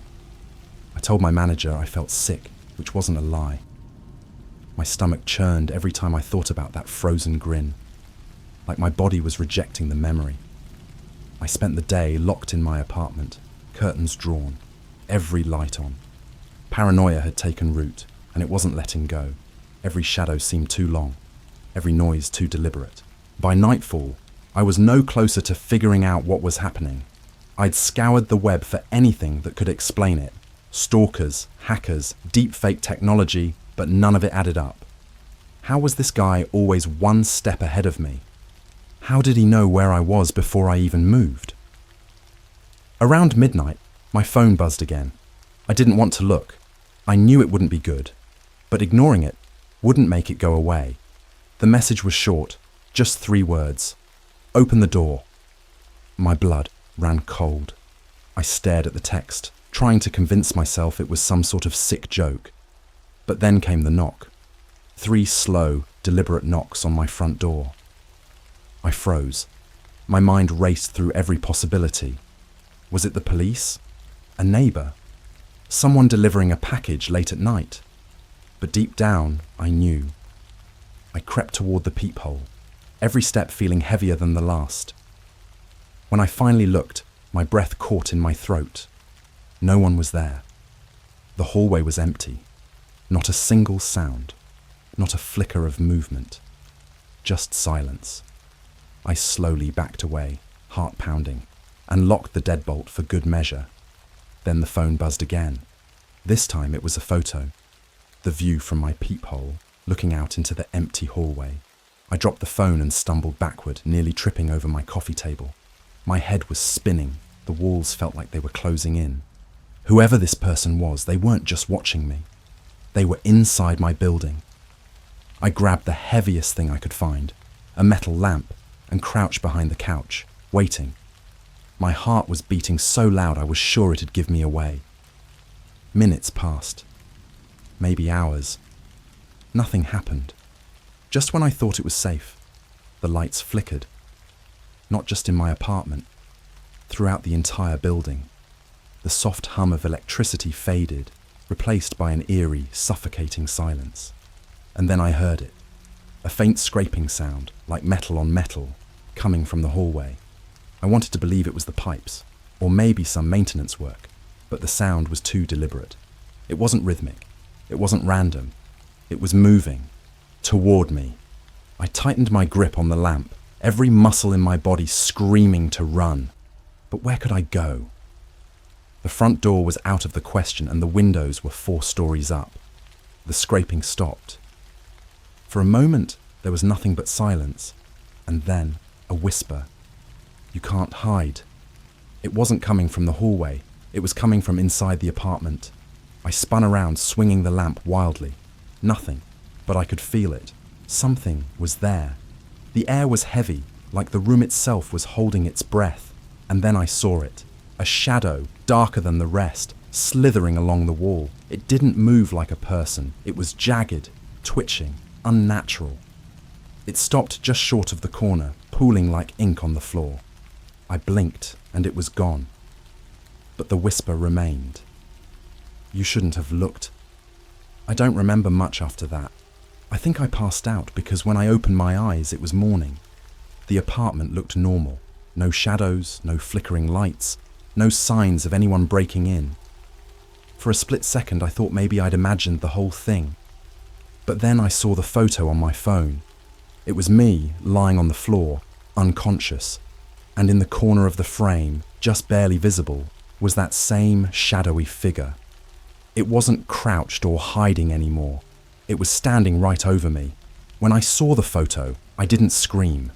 I told my manager I felt sick, which wasn't a lie. My stomach churned every time I thought about that frozen grin, like my body was rejecting the memory. I spent the day locked in my apartment, curtains drawn, every light on. Paranoia had taken root, and it wasn't letting go. Every shadow seemed too long, every noise too deliberate. By nightfall, I was no closer to figuring out what was happening. I'd scoured the web for anything that could explain it. Stalkers, hackers, deepfake technology, but none of it added up. How was this guy always one step ahead of me? How did he know where I was before I even moved? Around midnight, my phone buzzed again. I didn't want to look. I knew it wouldn't be good, but ignoring it wouldn't make it go away. The message was short, just 3 words. Open the door. My blood ran cold. I stared at the text, trying to convince myself it was some sort of sick joke. But then came the knock. 3 slow, deliberate knocks on my front door. I froze. My mind raced through every possibility. Was it the police? A neighbour? Someone delivering a package late at night? But deep down, I knew. I crept toward the peephole, every step feeling heavier than the last. When I finally looked, my breath caught in my throat. No one was there. The hallway was empty. Not a single sound. Not a flicker of movement. Just silence. I slowly backed away, heart pounding, and locked the deadbolt for good measure. Then the phone buzzed again. This time it was a photo. The view from my peephole, looking out into the empty hallway. I dropped the phone and stumbled backward, nearly tripping over my coffee table. My head was spinning. The walls felt like they were closing in. Whoever this person was, they weren't just watching me. They were inside my building. I grabbed the heaviest thing I could find, a metal lamp, and crouched behind the couch, waiting. My heart was beating so loud I was sure it'd give me away. Minutes passed. Maybe hours. Nothing happened. Just when I thought it was safe, the lights flickered. Not just in my apartment, throughout the entire building. The soft hum of electricity faded, replaced by an eerie, suffocating silence. And then I heard it. A faint scraping sound, like metal on metal, coming from the hallway. I wanted to believe it was the pipes, or maybe some maintenance work, but the sound was too deliberate. It wasn't rhythmic. It wasn't random. It was moving. Toward me. I tightened my grip on the lamp, every muscle in my body screaming to run. But where could I go? The front door was out of the question and the windows were 4 stories up. The scraping stopped. For a moment, there was nothing but silence, and then a whisper. You can't hide. It wasn't coming from the hallway. It was coming from inside the apartment. I spun around, swinging the lamp wildly. Nothing, but I could feel it. Something was there. The air was heavy, like the room itself was holding its breath. And then I saw it. A shadow, darker than the rest, slithering along the wall. It didn't move like a person. It was jagged, twitching, unnatural. It stopped just short of the corner, pooling like ink on the floor. I blinked, and it was gone. But the whisper remained. You shouldn't have looked. I don't remember much after that. I think I passed out because when I opened my eyes, it was morning. The apartment looked normal. No shadows, no flickering lights, no signs of anyone breaking in. For a split second, I thought maybe I'd imagined the whole thing. But then I saw the photo on my phone. It was me lying on the floor, unconscious, and in the corner of the frame, just barely visible, was that same shadowy figure. It wasn't crouched or hiding anymore. It was standing right over me. When I saw the photo, I didn't scream.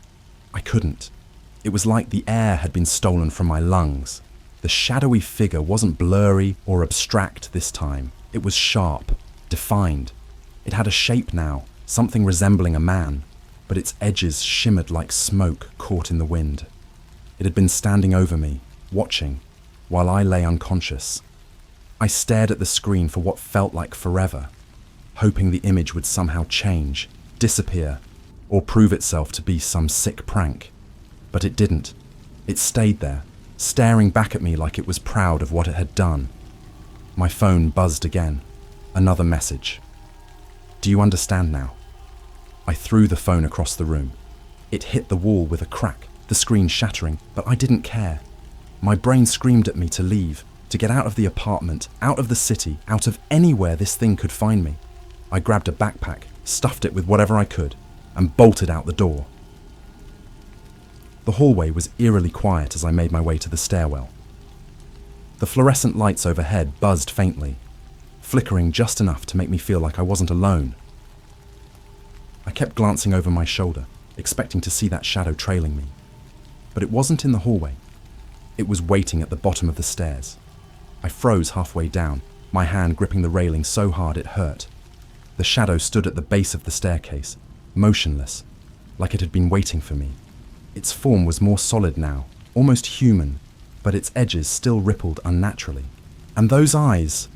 I couldn't. It was like the air had been stolen from my lungs. The shadowy figure wasn't blurry or abstract this time. It was sharp, defined. It had a shape now, something resembling a man, but its edges shimmered like smoke caught in the wind. It had been standing over me, watching, while I lay unconscious. I stared at the screen for what felt like forever, hoping the image would somehow change, disappear, or prove itself to be some sick prank. But it didn't. It stayed there, staring back at me like it was proud of what it had done. My phone buzzed again. Another message. Do you understand now? I threw the phone across the room. It hit the wall with a crack, the screen shattering, but I didn't care. My brain screamed at me to leave, to get out of the apartment, out of the city, out of anywhere this thing could find me. I grabbed a backpack, stuffed it with whatever I could, and bolted out the door. The hallway was eerily quiet as I made my way to the stairwell. The fluorescent lights overhead buzzed faintly, flickering just enough to make me feel like I wasn't alone. I kept glancing over my shoulder, expecting to see that shadow trailing me. But it wasn't in the hallway. It was waiting at the bottom of the stairs. I froze halfway down, my hand gripping the railing so hard it hurt. The shadow stood at the base of the staircase, motionless, like it had been waiting for me. Its form was more solid now, almost human, but its edges still rippled unnaturally. And those eyes,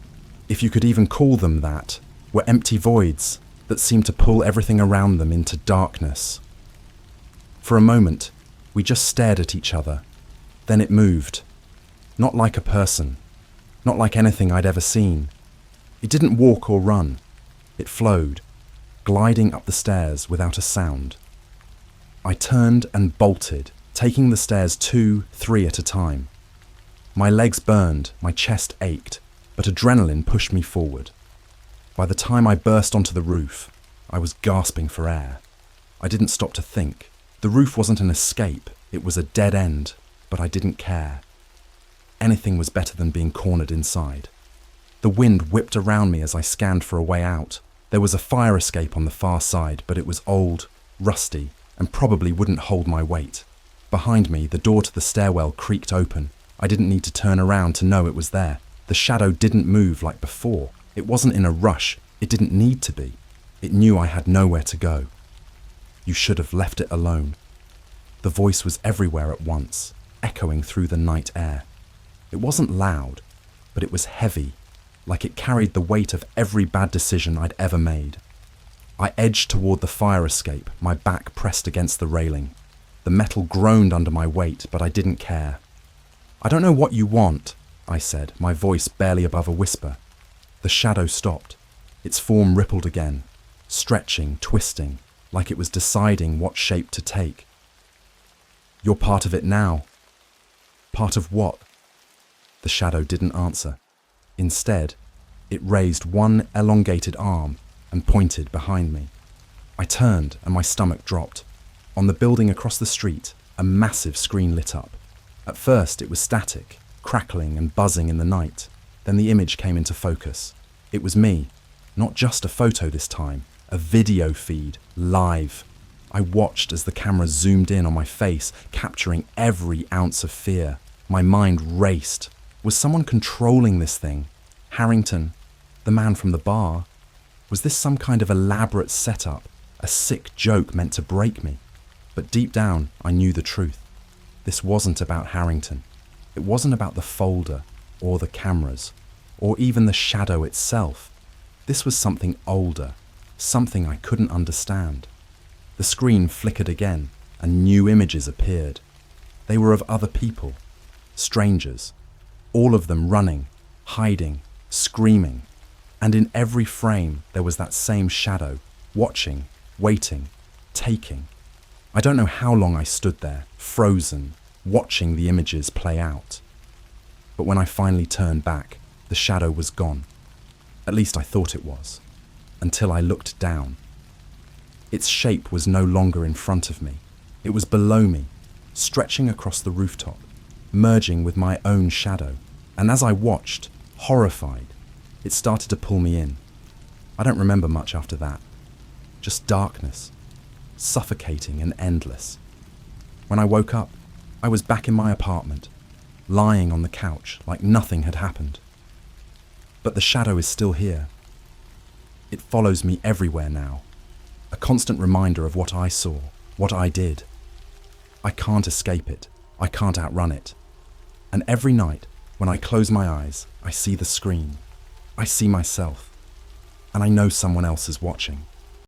if you could even call them that, were empty voids that seemed to pull everything around them into darkness. For a moment, we just stared at each other. Then it moved. Not like a person. Not like anything I'd ever seen. It didn't walk or run. It flowed, gliding up the stairs without a sound. I turned and bolted, taking the stairs 2, 3 at a time. My legs burned, my chest ached, but adrenaline pushed me forward. By the time I burst onto the roof, I was gasping for air. I didn't stop to think. The roof wasn't an escape, it was a dead end, but I didn't care. Anything was better than being cornered inside. The wind whipped around me as I scanned for a way out. There was a fire escape on the far side, but it was old, rusty, and probably wouldn't hold my weight. Behind me, the door to the stairwell creaked open. I didn't need to turn around to know it was there. The shadow didn't move like before. It wasn't in a rush. It didn't need to be. It knew I had nowhere to go. You should have left it alone. The voice was everywhere at once, echoing through the night air. It wasn't loud, but it was heavy, like it carried the weight of every bad decision I'd ever made. I edged toward the fire escape, my back pressed against the railing. The metal groaned under my weight, but I didn't care. "I don't know what you want," I said, my voice barely above a whisper. The shadow stopped. Its form rippled again, stretching, twisting, like it was deciding what shape to take. "You're part of it now." "Part of what?" The shadow didn't answer. Instead, it raised one elongated arm and pointed behind me. I turned and my stomach dropped. On the building across the street, a massive screen lit up. At first it was static, crackling and buzzing in the night. Then the image came into focus. It was me, not just a photo this time, a video feed, live. I watched as the camera zoomed in on my face, capturing every ounce of fear. My mind raced. Was someone controlling this thing? Harrington, the man from the bar? Was this some kind of elaborate setup, a sick joke meant to break me? But deep down, I knew the truth. This wasn't about Harrington. It wasn't about the folder, or the cameras, or even the shadow itself. This was something older, something I couldn't understand. The screen flickered again, and new images appeared. They were of other people, strangers, all of them running, hiding, screaming. And in every frame there was that same shadow, watching, waiting, taking. I don't know how long I stood there, frozen, watching the images play out. But when I finally turned back, the shadow was gone. At least I thought it was, until I looked down. Its shape was no longer in front of me. It was below me, stretching across the rooftop, merging with my own shadow. And as I watched, horrified, it started to pull me in. I don't remember much after that. Just darkness, suffocating and endless. When I woke up, I was back in my apartment, lying on the couch like nothing had happened. But the shadow is still here. It follows me everywhere now, a constant reminder of what I saw, what I did. I can't escape it, I can't outrun it. And every night, when I close my eyes, I see the screen. I see myself. And I know someone else is watching.